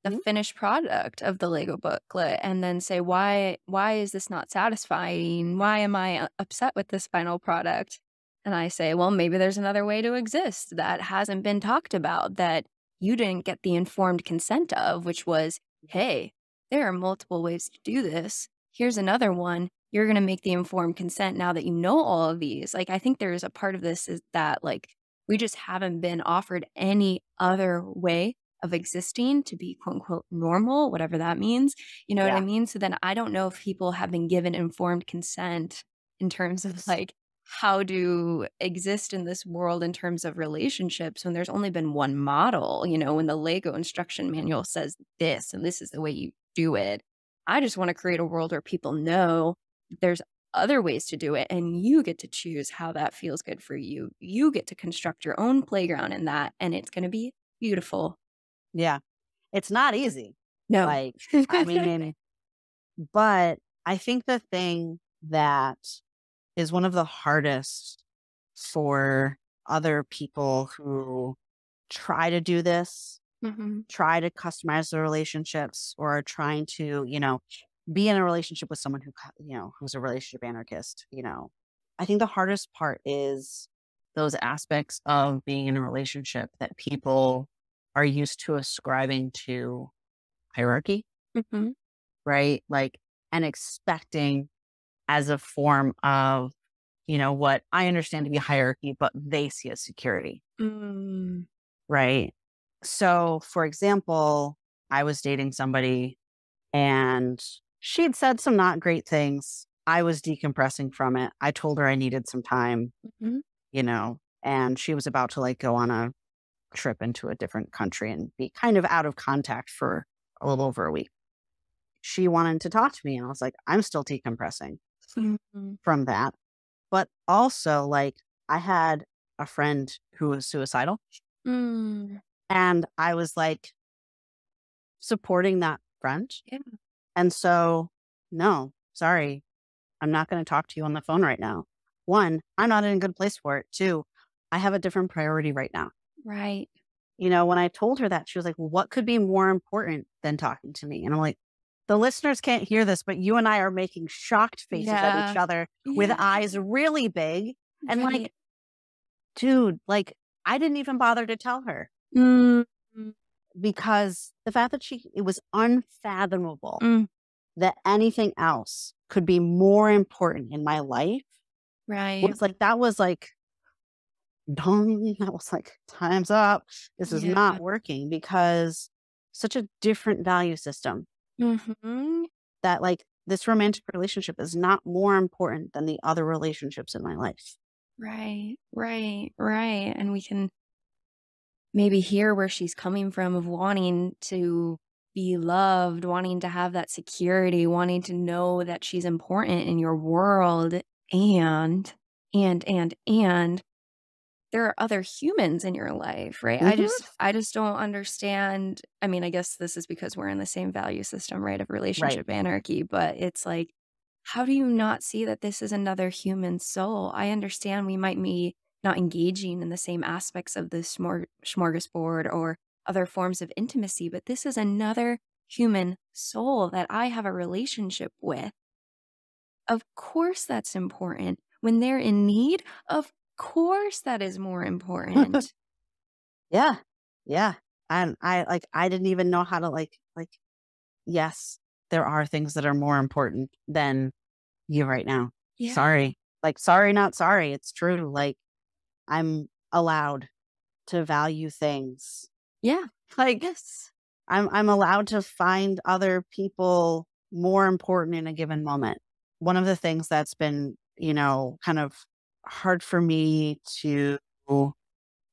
[SPEAKER 1] the
[SPEAKER 3] Mhm.
[SPEAKER 1] finished product of the Lego booklet and then say, why is this not satisfying? Why am I upset with this final product? And I say, well, maybe there's another way to exist that hasn't been talked about that you didn't get the informed consent of, which was, hey, there are multiple ways to do this. Here's another one. You're going to make the informed consent now that you know all of these. Like, I think there's a part of this is that, like, we just haven't been offered any other way of existing to be quote unquote normal, whatever that means. You know what I
[SPEAKER 3] Yeah.
[SPEAKER 1] mean? So then I don't know if people have been given informed consent in terms of like how to exist in this world in terms of relationships when there's only been one model, when the Lego instruction manual says this and this is the way you do it. I just want to create a world where people know there's other ways to do it and you get to choose how that feels good for you. You get to construct your own playground in that and it's going to be beautiful.
[SPEAKER 3] Yeah. It's not easy.
[SPEAKER 1] No.
[SPEAKER 3] Like, I mean, but I think the thing that is one of the hardest for other people who try to do this,
[SPEAKER 1] Mhm.
[SPEAKER 3] try to customize their relationships, or are trying to, be in a relationship with someone who's a relationship anarchist. I think the hardest part is those aspects of being in a relationship that people are used to ascribing to hierarchy,
[SPEAKER 1] Mhm.
[SPEAKER 3] right? Like, and expecting as a form of, what I understand to be hierarchy, but they see as security,
[SPEAKER 1] Mm.
[SPEAKER 3] right? So, for example, I was dating somebody and she'd said some not great things. I was decompressing from it. I told her I needed some time,
[SPEAKER 1] Mhm.
[SPEAKER 3] and she was about to like go on a trip into a different country and be kind of out of contact for a little over a week. She wanted to talk to me, and I was like, I'm still decompressing
[SPEAKER 1] Mhm.
[SPEAKER 3] from that. But also, like, I had a friend who was suicidal,
[SPEAKER 1] Mm.
[SPEAKER 3] and I was like supporting that friend.
[SPEAKER 1] Yeah.
[SPEAKER 3] And so, no, sorry, I'm not going to talk to you on the phone right now. One, I'm not in a good place for it. Two, I have a different priority right now.
[SPEAKER 1] Right.
[SPEAKER 3] When I told her that, she was like, well, what could be more important than talking to me? And I'm like, the listeners can't hear this, but you and I are making shocked faces at each
[SPEAKER 1] Yeah.
[SPEAKER 3] other with
[SPEAKER 1] Yeah.
[SPEAKER 3] eyes really big. And like,
[SPEAKER 1] Right.
[SPEAKER 3] dude, like, I didn't even bother to tell her
[SPEAKER 1] Mm.
[SPEAKER 3] because the fact that it was unfathomable
[SPEAKER 1] Mm.
[SPEAKER 3] that anything else could be more important in my life
[SPEAKER 1] Right.
[SPEAKER 3] was like, that was like, dong, that was like, time's up. This is
[SPEAKER 1] Yeah.
[SPEAKER 3] not working because such a different value system
[SPEAKER 1] Mhm.
[SPEAKER 3] that like this romantic relationship is not more important than the other relationships in my life.
[SPEAKER 1] Right. Right. Right. And we can maybe hear where she's coming from of wanting to be loved, wanting to have that security, wanting to know that she's important in your world. And there are other humans in your life, right? I
[SPEAKER 3] Mhm.
[SPEAKER 1] just don't understand. I mean, I guess this is because we're in the same value system, right, of
[SPEAKER 3] Right.
[SPEAKER 1] relationship anarchy, but it's like, how do you not see that this is another human soul? I understand we might be not engaging in the same aspects of the smorgasbord or other forms of intimacy, but this is another human soul that I have a relationship with. Of course, that's important. When they're in need, of course, that is more important.
[SPEAKER 3] Yeah. Yeah. And I didn't even know how to yes, there are things that are more important than you right now.
[SPEAKER 1] Yeah.
[SPEAKER 3] Sorry. Like, sorry, not sorry. It's true. Like, I'm allowed to value things.
[SPEAKER 1] Yeah.
[SPEAKER 3] Like,
[SPEAKER 1] Yes.
[SPEAKER 3] I'm allowed to find other people more important in a given moment. One of the things that's been, kind of hard for me to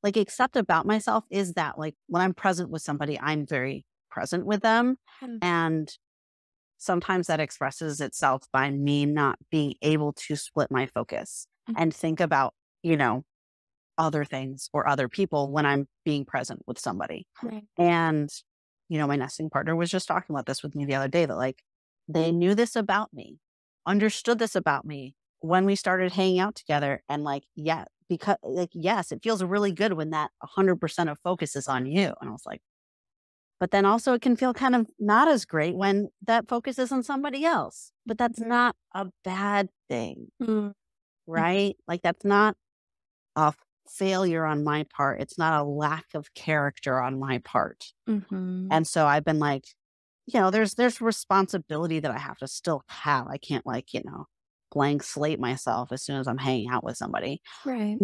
[SPEAKER 3] like accept about myself is that like when I'm present with somebody, I'm very present with them.
[SPEAKER 1] Mm.
[SPEAKER 3] And sometimes that expresses itself by me not being able to split my focus
[SPEAKER 1] Mm.
[SPEAKER 3] and think about, other things or other people when I'm being present with somebody.
[SPEAKER 1] Right.
[SPEAKER 3] And, my nesting partner was just talking about this with me the other day that like they knew this about me, understood this about me when we started hanging out together. And like, yeah, because like, yes, it feels really good when that 100% of focus is on you. And I was like, but then also it can feel kind of not as great when that focus is on somebody else. But that's not a bad thing,
[SPEAKER 1] Mm.
[SPEAKER 3] right? Like that's not a failure on my part. It's not a lack of character on my part.
[SPEAKER 1] Mhm.
[SPEAKER 3] And so I've been like, there's responsibility that I have to still have. I can't like, blank slate myself as soon as I'm hanging out with somebody.
[SPEAKER 1] Right.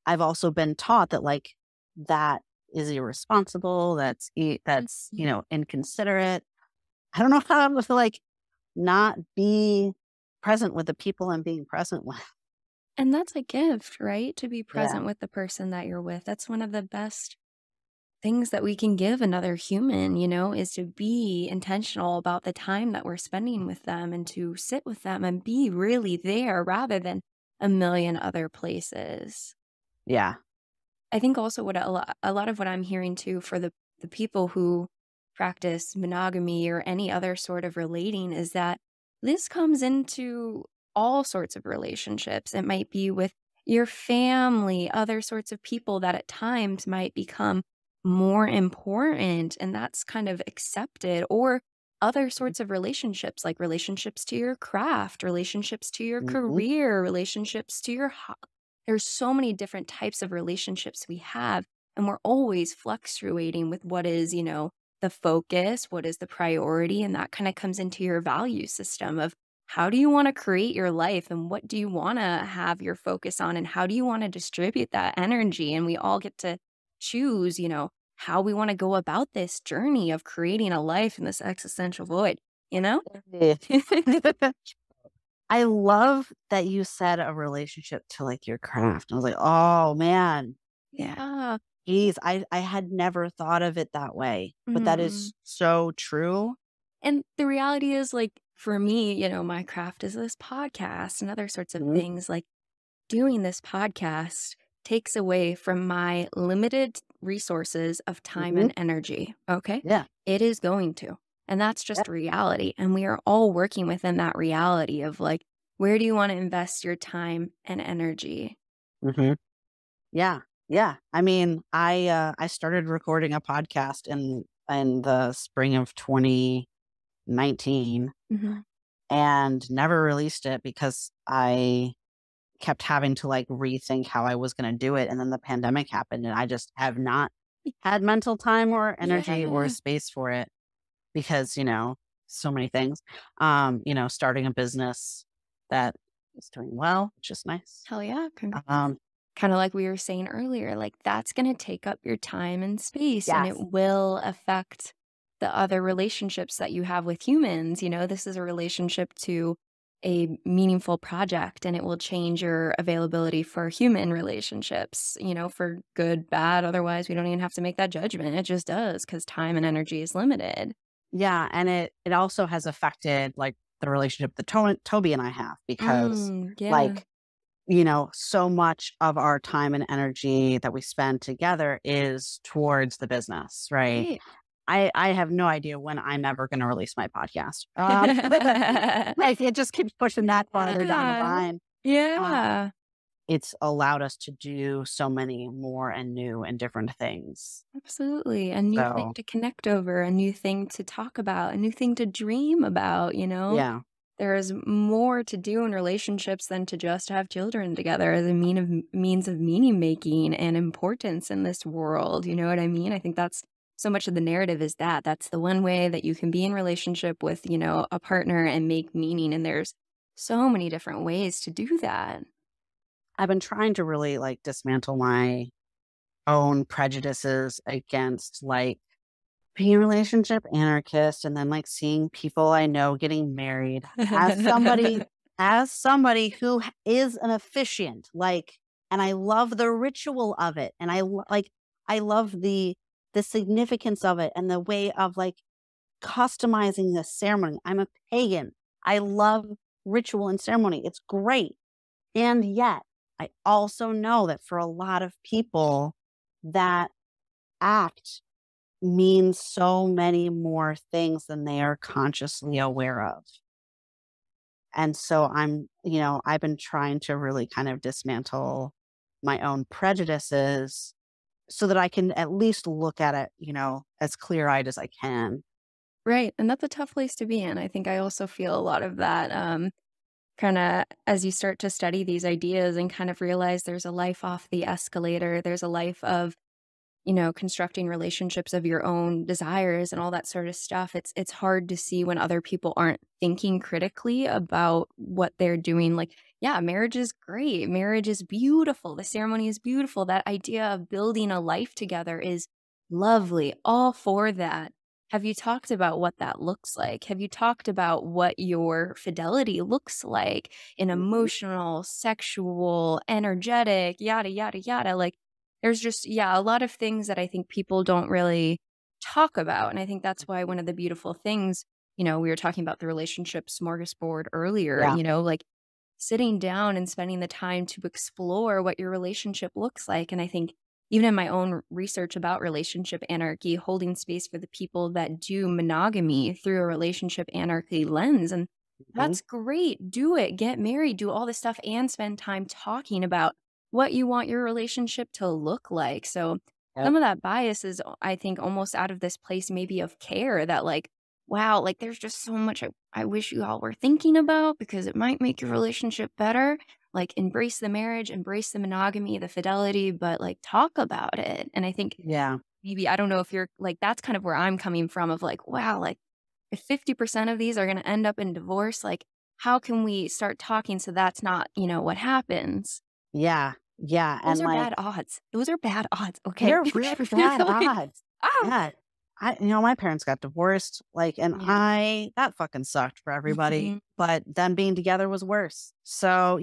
[SPEAKER 3] I've also been taught that like that is irresponsible. That's
[SPEAKER 1] Mhm.
[SPEAKER 3] inconsiderate. I don't know how I'm to like not be present with the people I'm being present with.
[SPEAKER 1] And that's a gift, right? To be
[SPEAKER 3] Yeah.
[SPEAKER 1] present with the person that you're with. That's one of the best things that we can give another human, is to be intentional about the time that we're spending with them and to sit with them and be really there rather than a million other places.
[SPEAKER 3] Yeah.
[SPEAKER 1] I think also what a lot of what I'm hearing too for the people who practice monogamy or any other sort of relating is that this comes into all sorts of relationships. It might be with your family, other sorts of people that at times might become more important, and that's kind of accepted, or other sorts of relationships like relationships to your craft, relationships to your
[SPEAKER 3] Mhm.
[SPEAKER 1] career, relationships to your there's so many different types of relationships we have, and we're always fluctuating with what is, the focus, what is the priority, and that kind of comes into your value system of how do you want to create your life and what do you want to have your focus on and how do you want to distribute that energy? And we all get to choose, how we want to go about this journey of creating a life in this existential void, you know?
[SPEAKER 3] Yeah. I love that you said a relationship to like your craft. I was like, oh man,
[SPEAKER 1] Yeah.
[SPEAKER 3] Geez, I had never thought of it that way, but that
[SPEAKER 1] Mhm.
[SPEAKER 3] is so true.
[SPEAKER 1] And the reality is, like, for me, my craft is this podcast and other sorts of
[SPEAKER 3] Mhm,
[SPEAKER 1] things. Like, doing this podcast takes away from my limited resources of time
[SPEAKER 3] mhm.
[SPEAKER 1] and energy. Okay.
[SPEAKER 3] Yeah,
[SPEAKER 1] It is going to. And that's
[SPEAKER 3] yeah,
[SPEAKER 1] just reality. And we are all working within that reality of like, where do you want to invest your time and energy?
[SPEAKER 3] mhm. Yeah, yeah. I mean, I started recording a podcast in the spring of 2019
[SPEAKER 1] Hmm.
[SPEAKER 3] and never released it because I kept having to, like, rethink how I was gonna do it, and then the pandemic happened, and I just have not had mental time or energy or
[SPEAKER 1] Yeah.
[SPEAKER 3] space for it because, so many things. Starting a business that is doing well, which is nice.
[SPEAKER 1] Hell yeah.
[SPEAKER 3] Um,
[SPEAKER 1] Kind of like we were saying earlier, like that's going to take up your time and space and it
[SPEAKER 3] yes.
[SPEAKER 1] will affect the other relationships that you have with humans. This is a relationship to a meaningful project and it will change your availability for human relationships, for good, bad. Otherwise, we don't even have to make that judgment. It just does because time and energy is limited.
[SPEAKER 3] Yeah, and it also has affected, like, the relationship that Toby and I have because,
[SPEAKER 1] Yeah.
[SPEAKER 3] like, so much of our time and energy that we spend together is towards the business, right?
[SPEAKER 1] Right.
[SPEAKER 3] I have no idea when I'm ever gonna release my podcast. Like, it just keeps pushing that farther down the
[SPEAKER 1] Yeah.
[SPEAKER 3] line. Uh,
[SPEAKER 1] Yeah.
[SPEAKER 3] it's allowed us to do so many more and new and different things.
[SPEAKER 1] Absolutely. A new thing
[SPEAKER 3] So,
[SPEAKER 1] to connect over, a new thing to talk about, a new thing to dream about.
[SPEAKER 3] yeah.
[SPEAKER 1] There is more to do in relationships than to just have children together as a means of meaning making and importance in this world. You know what I mean? I think that's so much of the narrative is that. That's the one way that you can be in relationship with, a partner and make meaning. And there's so many different ways to do that.
[SPEAKER 3] I've been trying to really, like, dismantle my own prejudices against, like, being a relationship anarchist and then, like, seeing people I know getting married as somebody who is an officiant, like, and I love the ritual of it, and I love the significance of it and the way of, like, customizing the ceremony. I'm a pagan. I love ritual and ceremony. It's great. And yet, I also know that for a lot of people, that act means so many more things than they are consciously aware of. And so I've been trying to really kind of dismantle my own prejudices so that I can at least look at it, as clear eyed as I can.
[SPEAKER 1] Right. And that's a tough place to be in. I think I also feel a lot of that. Kind of as you start to study these ideas and kind of realize there's a life off the escalator, there's a life of, constructing relationships of your own desires and all that sort of stuff. It's hard to see when other people aren't thinking critically about what they're doing. Like, yeah, marriage is great. Marriage is beautiful. The ceremony is beautiful. That idea of building a life together is lovely. All for that. Have you talked about what that looks like? Have you talked about what your fidelity looks like in
[SPEAKER 3] Mhm.
[SPEAKER 1] emotional, sexual, energetic, yada, yada, yada? Like, there's just, yeah, a lot of things that I think people don't really talk about. And I think that's why one of the beautiful things, we were talking about the relationship smorgasbord earlier,
[SPEAKER 3] Yeah.
[SPEAKER 1] like sitting down and spending the time to explore what your relationship looks like. And I think even in my own research about relationship anarchy, holding space for the people that do monogamy through a relationship anarchy lens. And
[SPEAKER 3] Mhm.
[SPEAKER 1] that's great. Do it, get married, do all this stuff, and spend time talking about what you want your relationship to look like. So
[SPEAKER 3] Yep.
[SPEAKER 1] some of that bias is, I think, almost out of this place maybe of care that like, wow, like there's just so much I wish you all were thinking about because it might make your relationship better. Like embrace the marriage, embrace the monogamy, the fidelity, but like talk about it. And I think
[SPEAKER 3] Yeah.
[SPEAKER 1] maybe, I don't know if you're like, that's kind of where I'm coming from of like, wow, like if 50% of these are going to end up in divorce, like how can we start talking so that's not, what happens?
[SPEAKER 3] Yeah. Yeah.
[SPEAKER 1] Those
[SPEAKER 3] And,
[SPEAKER 1] are
[SPEAKER 3] like,
[SPEAKER 1] bad odds. Those are bad odds, okay?
[SPEAKER 3] they're really bad
[SPEAKER 1] Like,
[SPEAKER 3] odds.
[SPEAKER 1] oh,
[SPEAKER 3] Yeah. My parents got divorced, like, and
[SPEAKER 1] yeah.
[SPEAKER 3] that fucking sucked for everybody,
[SPEAKER 1] Mhm.
[SPEAKER 3] but them being together was worse. So,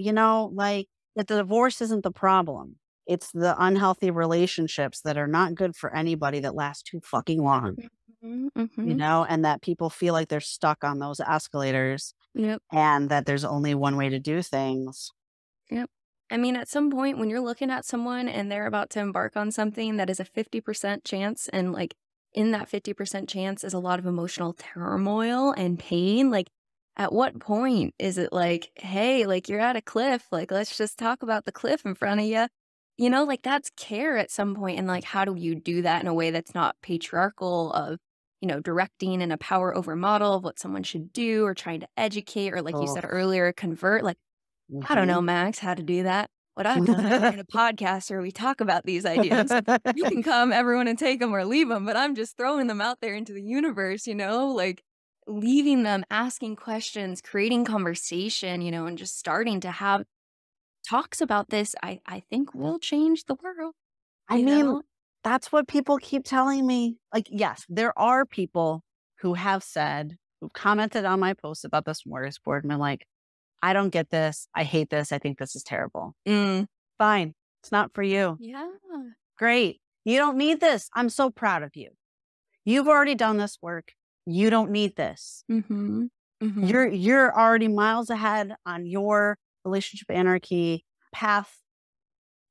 [SPEAKER 3] like, that the divorce isn't the problem. It's the unhealthy relationships that are not good for anybody that last too fucking long,
[SPEAKER 1] Mhm,
[SPEAKER 3] you
[SPEAKER 1] mhm.
[SPEAKER 3] know, and that people feel like they're stuck on those escalators
[SPEAKER 1] Yep,
[SPEAKER 3] and that there's only one way to do things.
[SPEAKER 1] yep. I mean, at some point when you're looking at someone and they're about to embark on something that is a 50% chance, and like in that 50% chance is a lot of emotional turmoil and pain, like at what point is it like, hey, like you're at a cliff, like let's just talk about the cliff in front of you? You know, like that's care at some point. And like, how do you do that in a way that's not patriarchal of, directing in a power over model of what someone should do or trying to educate or like you
[SPEAKER 3] Oh,
[SPEAKER 1] said earlier, convert? Like, I don't know, Max, how to do that. What I've done is in a podcast where we talk about these ideas. You can come, everyone, and take them or leave them, but I'm just throwing them out there into the universe, like leaving them, asking questions, creating conversation, and just starting to have talks about this, I think will change the world,
[SPEAKER 3] I
[SPEAKER 1] you
[SPEAKER 3] mean,
[SPEAKER 1] know?
[SPEAKER 3] that's what people keep telling me. Like, yes, there are people who have said, who commented on my post about the smorgasbord and been like, I don't get this. I hate this. I think this is terrible.
[SPEAKER 1] Mm.
[SPEAKER 3] Fine. It's not for you.
[SPEAKER 1] Yeah.
[SPEAKER 3] Great. You don't need this. I'm so proud of you. You've already done this work. You don't need this.
[SPEAKER 1] Mm-hmm. Mm-hmm.
[SPEAKER 3] You're already miles ahead on your relationship anarchy path.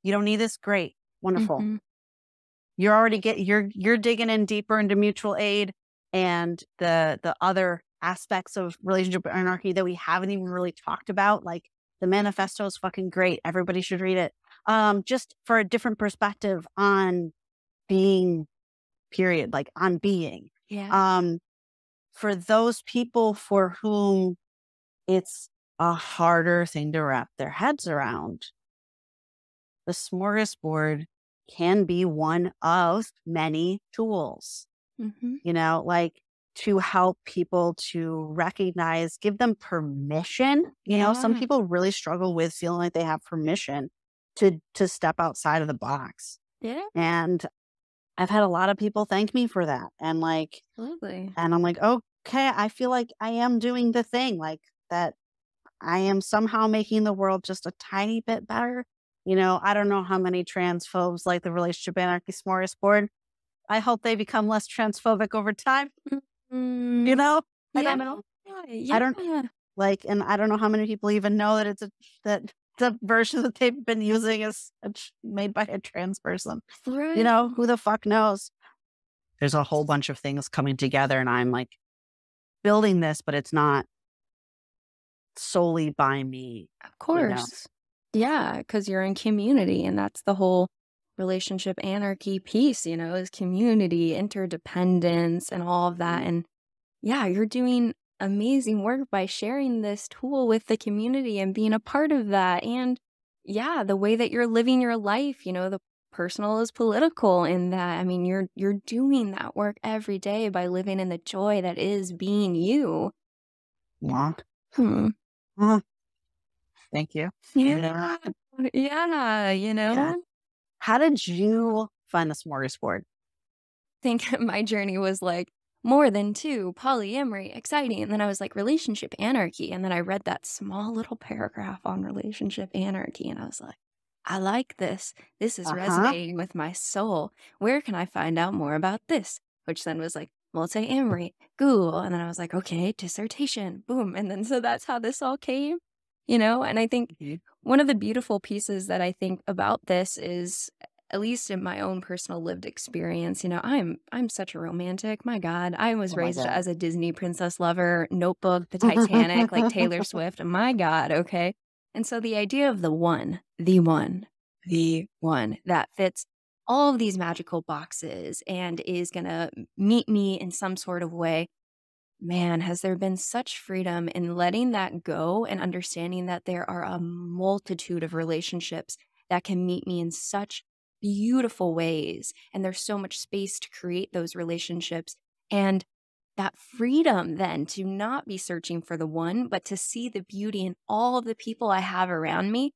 [SPEAKER 3] You don't need this. Great. Wonderful.
[SPEAKER 1] Mm-hmm.
[SPEAKER 3] You're already you're digging in deeper into mutual aid and the other aspects of relationship anarchy that we haven't even really talked about. Like the manifesto is fucking great. Everybody should read it. Just for a different perspective on being, period, like on being.
[SPEAKER 1] Yeah.
[SPEAKER 3] For those people for whom it's a harder thing to wrap their heads around, the smorgasbord can be one of many tools,
[SPEAKER 1] Mm-hmm.
[SPEAKER 3] like to help people to recognize, give them permission. Some
[SPEAKER 1] Yeah.
[SPEAKER 3] people really struggle with feeling like they have permission to step outside of the box.
[SPEAKER 1] Yeah.
[SPEAKER 3] And I've had a lot of people thank me for that. And
[SPEAKER 1] Absolutely.
[SPEAKER 3] and I'm like, okay, I feel like I am doing the thing, like that I am somehow making the world just a tiny bit better. I don't know how many transphobes like the Relationship Anarchy Smorgasbord. I hope they become less transphobic over time.
[SPEAKER 1] Mm.
[SPEAKER 3] I
[SPEAKER 1] Yeah.
[SPEAKER 3] don't know. I
[SPEAKER 1] Yeah.
[SPEAKER 3] don't and I don't know how many people even know that that the version that they've been using is made by a trans person.
[SPEAKER 1] Right.
[SPEAKER 3] Who the fuck knows? There's a whole bunch of things coming together and I'm like building this, but it's not solely by me.
[SPEAKER 1] Of course. Yeah, because you're in community, and that's the whole relationship anarchy piece, is community, interdependence, and all of that. And yeah, you're doing amazing work by sharing this tool with the community and being a part of that. And yeah, the way that you're living your life, the personal is political in that. I mean, you're doing that work every day by living in the joy that is being you.
[SPEAKER 3] Yeah.
[SPEAKER 1] Hmm.
[SPEAKER 3] Thank you.
[SPEAKER 1] Yeah. Yeah,
[SPEAKER 3] Yeah. How did you find the smorgasbord?
[SPEAKER 1] think my journey was like more than two, polyamory, exciting. And then I was like, relationship anarchy. And then I read that small little paragraph on relationship anarchy. And I was like, I like this. This is resonating with my soul. Where can I find out more about this? Which then was like multi-amory, Google. And then I was like, okay, dissertation, boom. And then so that's how this all came, And I think one of the beautiful pieces that I think about this is, at least in my own personal lived experience, I'm such a romantic. My God, I was raised as a Disney princess lover, Notebook, the Titanic, like Taylor Swift. My God, okay. And so the idea of the one that fits all of these magical boxes and is going to meet me in some sort of way. Man, has there been such freedom in letting that go and understanding that there are a multitude of relationships that can meet me in such beautiful ways. And there's so much space to create those relationships. And that freedom then to not be searching for the one, but to see the beauty in all of the people I have around me.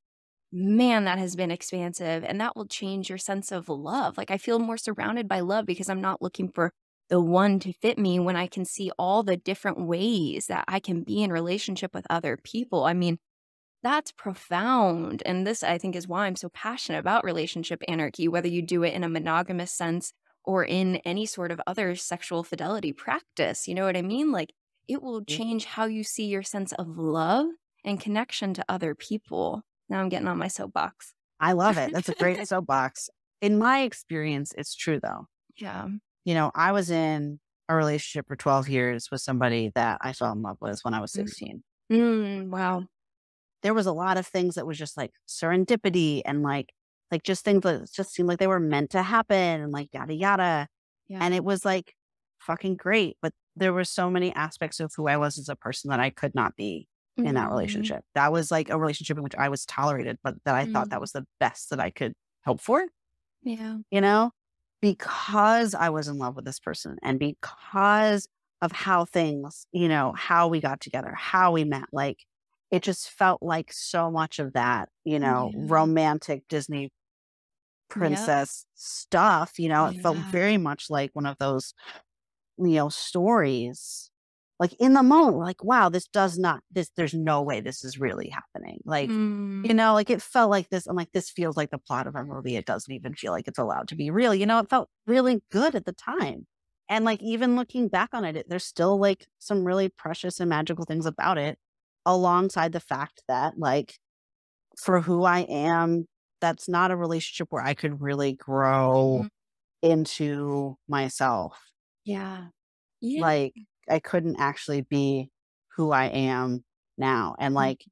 [SPEAKER 1] Man, that has been expansive. And that will change your sense of love. Like I feel more surrounded by love because I'm not looking for the one to fit me when I can see all the different ways that I can be in relationship with other people. I mean, That's profound. And this, I think, is why I'm so passionate about relationship anarchy, whether you do it in a monogamous sense or in any sort of other sexual fidelity practice. You know what I mean? Like, it will change how you see your sense of love and connection to other people. Now I'm getting on my soapbox.
[SPEAKER 3] I love it. That's a great soapbox. In my experience, it's true though.
[SPEAKER 1] Yeah.
[SPEAKER 3] You know, I was in a relationship for 12 years with somebody that I fell in love with when I was 16.
[SPEAKER 1] Wow.
[SPEAKER 3] There was a lot of things that was just like serendipity and like just things that just seemed like they were meant to happen and like yada yada.
[SPEAKER 1] Yeah.
[SPEAKER 3] And it was like fucking great. But there were so many aspects of who I was as a person that I could not be in that relationship. That was like a relationship in which I was tolerated, but that I thought that was the best that I could hope for.
[SPEAKER 1] Yeah.
[SPEAKER 3] You know, because I was in love with this person and because of how things, you know, how we got together, how we met, like it just felt like so much of that, you know, romantic Disney princess stuff, you know, it felt very much like one of those, you know, stories. Like in the moment, like, wow, there's no way this is really happening. Like, you know, like it felt like this. I'm like, this feels like the plot of a movie. It doesn't even feel like it's allowed to be real. You know, it felt really good at the time. And like, even looking back on it, there's still like some really precious and magical things about it, alongside the fact that like, for who I am, that's not a relationship where I could really grow into myself.
[SPEAKER 1] Yeah.
[SPEAKER 3] Like, I couldn't actually be who I am now. And like,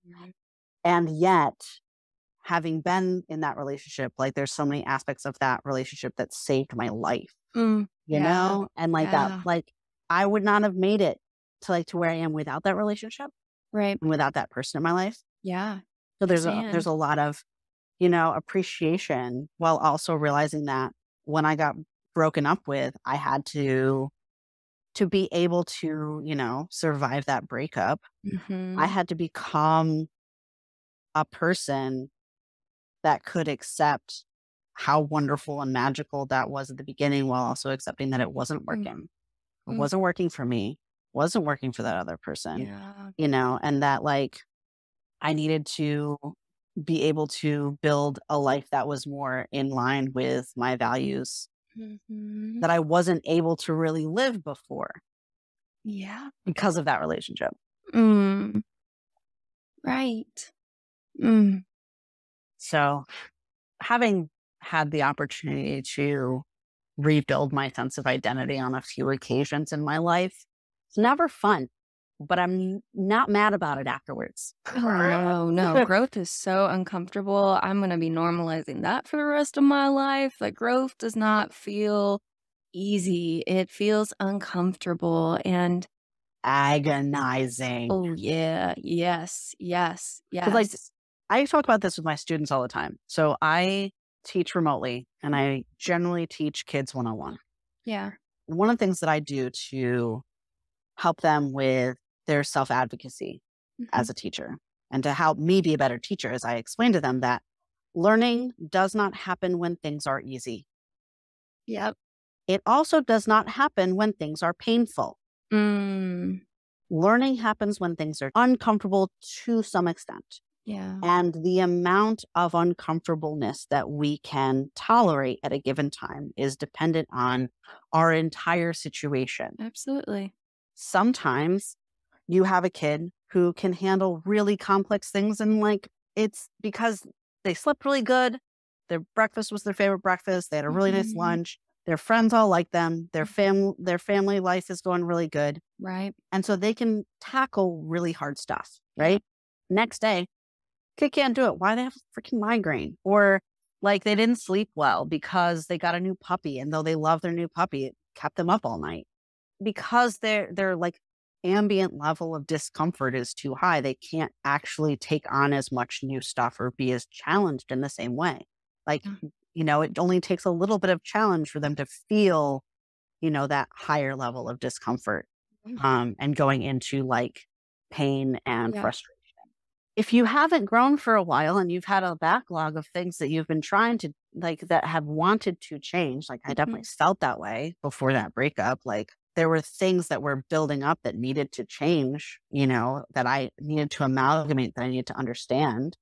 [SPEAKER 3] and yet having been in that relationship, like there's so many aspects of that relationship that saved my life, you know? And like that, like I would not have made it to where I am without that relationship.
[SPEAKER 1] Right.
[SPEAKER 3] And without that person in my life.
[SPEAKER 1] Yeah.
[SPEAKER 3] So there's a lot of, you know, appreciation while also realizing that when I got broken up with, I had to be able to, you know, survive that breakup. I had to become a person that could accept how wonderful and magical that was at the beginning while also accepting that it wasn't working. It wasn't working for me, wasn't working for that other person, you know, and that like I needed to be able to build a life that was more in line with my values that I wasn't able to really live before.
[SPEAKER 1] Yeah.
[SPEAKER 3] Because of that relationship.
[SPEAKER 1] Right.
[SPEAKER 3] So having had the opportunity to rebuild my sense of identity on a few occasions in my life, it's never fun, but I'm not mad about it afterwards.
[SPEAKER 1] Oh, no. Growth is so uncomfortable. I'm going to be normalizing that for the rest of my life. Like, growth does not feel easy. It feels uncomfortable and
[SPEAKER 3] agonizing.
[SPEAKER 1] Oh, yeah. Yes.
[SPEAKER 3] Like, I talk about this with my students all the time. So I teach remotely and I generally teach kids one-on-one.
[SPEAKER 1] Yeah.
[SPEAKER 3] One of the things that I do to help them with their self-advocacy as a teacher and to help me be a better teacher is I explain to them that learning does not happen when things are easy.
[SPEAKER 1] Yep.
[SPEAKER 3] It also does not happen when things are painful. Learning happens when things are uncomfortable to some extent.
[SPEAKER 1] Yeah.
[SPEAKER 3] And the amount of uncomfortableness that we can tolerate at a given time is dependent on our entire situation.
[SPEAKER 1] Absolutely.
[SPEAKER 3] Sometimes you have a kid who can handle really complex things and like it's because they slept really good. Their breakfast was their favorite breakfast. They had a really nice lunch. Their friends all like them. Their family life is going really good.
[SPEAKER 1] Right.
[SPEAKER 3] And so they can tackle really hard stuff, right? Next day, kid can't do it. Why? They have a freaking migraine. Or like they didn't sleep well because they got a new puppy. And though they love their new puppy, it kept them up all night. Because their like ambient level of discomfort is too high, they can't actually take on as much new stuff or be as challenged in the same way. Like, you know, it only takes a little bit of challenge for them to feel, you know, that higher level of discomfort and going into like pain and frustration. If you haven't grown for a while and you've had a backlog of things that you've been trying to like that have wanted to change, like I definitely felt that way before that breakup. Like there were things that were building up that needed to change, that I needed to amalgamate, that I needed to understand.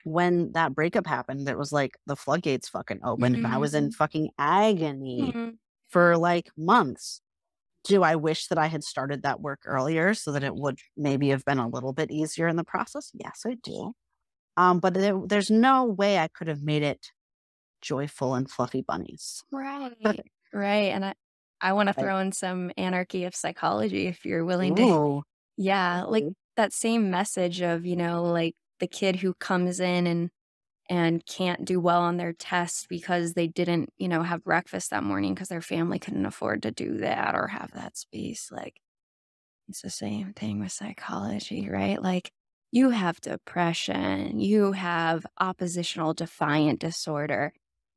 [SPEAKER 3] When that breakup happened, it was like the floodgates fucking opened and I was in fucking agony for like months. Do I wish that I had started that work earlier so that it would maybe have been a little bit easier in the process? Yes, I do. But there's no way I could have made it joyful and fluffy bunnies.
[SPEAKER 1] Right. Right. And I want to throw in some anarchy of psychology if you're willing to.
[SPEAKER 3] Ooh.
[SPEAKER 1] Yeah. Like that same message of, like the kid who comes in and can't do well on their test because they didn't, have breakfast that morning because their family couldn't afford to do that or have that space. Like, it's the same thing with psychology, right? Like, you have depression, you have oppositional defiant disorder.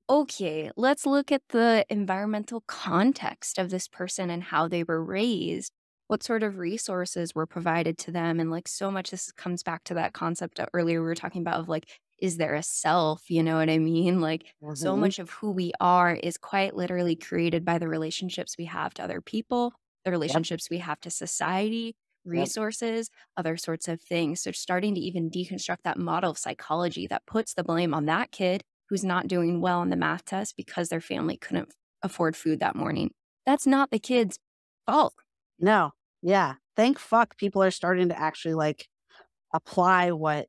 [SPEAKER 1] Okay, let's look at the environmental context of this person and how they were raised. What sort of resources were provided to them? And like so much, this comes back to that concept that earlier we were talking about of like, is there a self? You know what I mean? Like so much of who we are is quite literally created by the relationships we have to other people, the relationships we have to society, resources, other sorts of things. So starting to even deconstruct that model of psychology that puts the blame on that kid who's not doing well on the math test because their family couldn't afford food that morning. That's not the kid's fault.
[SPEAKER 3] No. Yeah. Thank fuck people are starting to actually like apply what,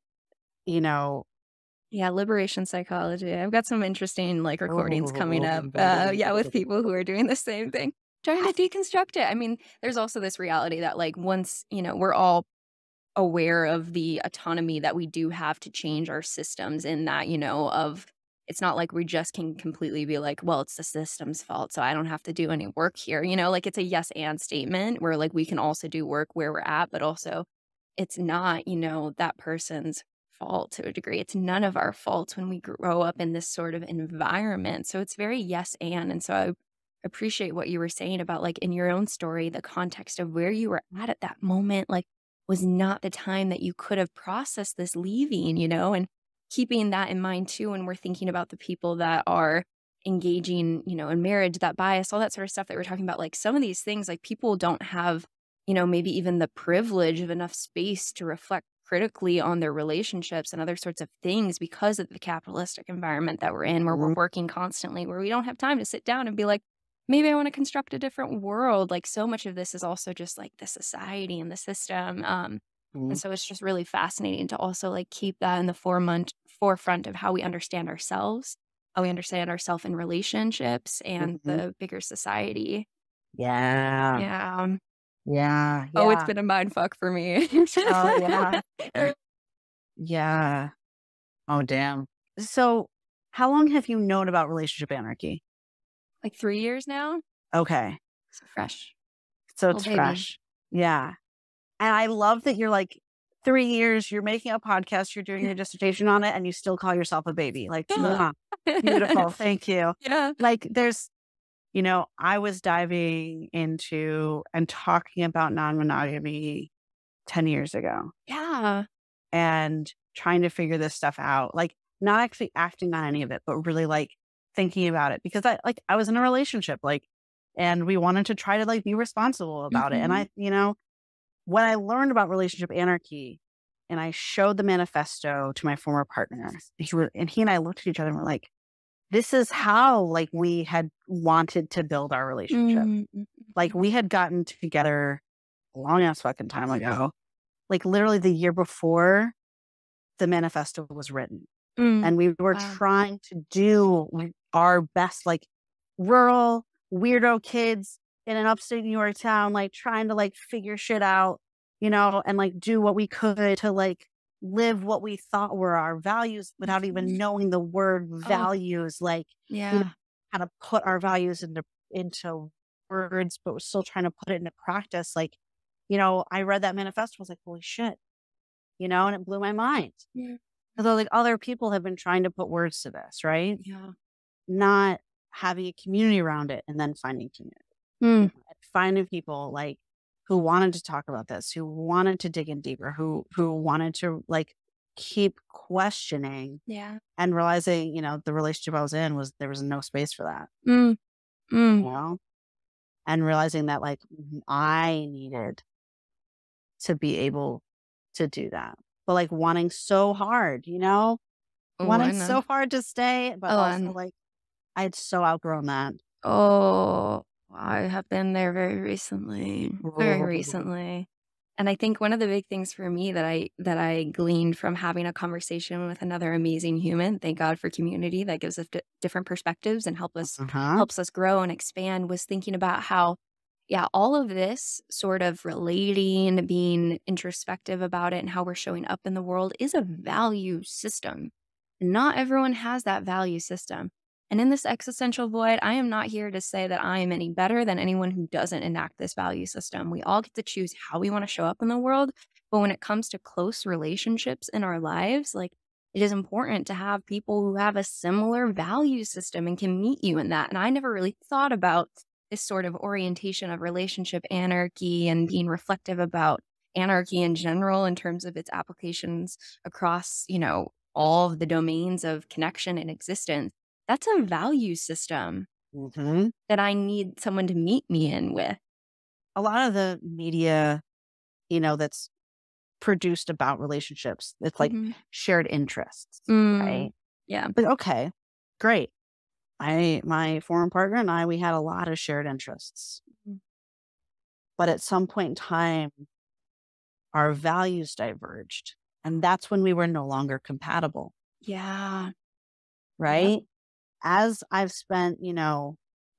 [SPEAKER 1] Yeah, liberation psychology. I've got some interesting like recordings coming up. With people who are doing the same thing, trying to deconstruct it. I mean, there's also this reality that like once, we're all aware of the autonomy that we do have to change our systems in that, of it's not like we just can completely be like, well, it's the system's fault, so I don't have to do any work here. Like it's a yes and statement where like we can also do work where we're at, but also it's not, that person's fault to a degree. It's none of our faults when we grow up in this sort of environment. So it's very yes and so I appreciate what you were saying about like in your own story, the context of where you were at that moment, like was not the time that you could have processed this leaving, and keeping that in mind too when we're thinking about the people that are engaging, in marriage, that bias, all that sort of stuff that we're talking about. Like some of these things, like people don't have, maybe even the privilege of enough space to reflect critically on their relationships and other sorts of things because of the capitalistic environment that we're in, where we're working constantly, where we don't have time to sit down and be like, maybe I want to construct a different world. Like so much of this is also just like the society and the system. And so it's just really fascinating to also like keep that in the forefront of how we understand ourselves, how we understand ourselves in relationships and the bigger society.
[SPEAKER 3] Yeah.
[SPEAKER 1] Yeah.
[SPEAKER 3] Yeah.
[SPEAKER 1] Oh, it's been a mind fuck for me.
[SPEAKER 3] Oh, yeah. Yeah. Oh, damn. So how long have you known about Relationship Anarchy?
[SPEAKER 1] Like 3 years now.
[SPEAKER 3] Okay.
[SPEAKER 1] So fresh.
[SPEAKER 3] So it's fresh. Yeah. And I love that you're like 3 years, you're making a podcast, you're doing your dissertation on it, and you still call yourself a baby. Like, beautiful. Thank you.
[SPEAKER 1] Yeah.
[SPEAKER 3] Like there's, I was diving into and talking about non-monogamy 10 years ago.
[SPEAKER 1] Yeah.
[SPEAKER 3] And trying to figure this stuff out. Like not actually acting on any of it, but really like thinking about it because I was in a relationship, like, and we wanted to try to like be responsible about it. And I, when I learned about Relationship Anarchy and I showed the manifesto to my former partner, he and I looked at each other and were like, this is how like we had wanted to build our relationship. Like we had gotten together a long ass fucking time ago, like literally the year before the manifesto was written. And we were trying to do our best, like rural weirdo kids in an upstate New York town, like trying to like figure shit out, and like do what we could to like live what we thought were our values without even knowing the word values, like how to put our values into words, but we're still trying to put it into practice. Like, I read that manifesto, I was like, holy shit, and it blew my mind. Although like other people have been trying to put words to this, right?
[SPEAKER 1] Yeah.
[SPEAKER 3] Not having a community around it and then finding community. Finding people like who wanted to talk about this, who wanted to dig in deeper, who wanted to like keep questioning.
[SPEAKER 1] Yeah.
[SPEAKER 3] And realizing, the relationship I was in there was no space for that. and realizing that like I needed to be able to do that. But like wanting so hard,
[SPEAKER 1] Oh, I
[SPEAKER 3] wanting
[SPEAKER 1] know.
[SPEAKER 3] so hard to stay, but
[SPEAKER 1] Oh,
[SPEAKER 3] also
[SPEAKER 1] and
[SPEAKER 3] like I had so outgrown that.
[SPEAKER 1] oh, I have been there very recently. Very recently. And I think one of the big things for me that I gleaned from having a conversation with another amazing human, thank God for community that gives us different perspectives and
[SPEAKER 3] Uh-huh.
[SPEAKER 1] helps us grow and expand, was thinking about how, yeah, all of this sort of relating, being introspective about it, and how we're showing up in the world is a value system. Not everyone has that value system. And in this existential void, I am not here to say that I am any better than anyone who doesn't enact this value system. We all get to choose how we want to show up in the world. But when it comes to close relationships in our lives, like, it is important to have people who have a similar value system and can meet you in that. And I never really thought about this sort of orientation of relationship anarchy and being reflective about anarchy in general in terms of its applications across, all of the domains of connection and existence. That's a value system
[SPEAKER 3] Mm-hmm.
[SPEAKER 1] that I need someone to meet me in with.
[SPEAKER 3] A lot of the media, that's produced about relationships, it's like
[SPEAKER 1] Mhm.
[SPEAKER 3] shared interests, right?
[SPEAKER 1] Yeah.
[SPEAKER 3] But okay, great. My former partner and I, we had a lot of shared interests.
[SPEAKER 1] Mhm.
[SPEAKER 3] But at some point in time, our values diverged. And that's when we were no longer compatible,
[SPEAKER 1] Yeah. Yep.
[SPEAKER 3] right? As I've spent,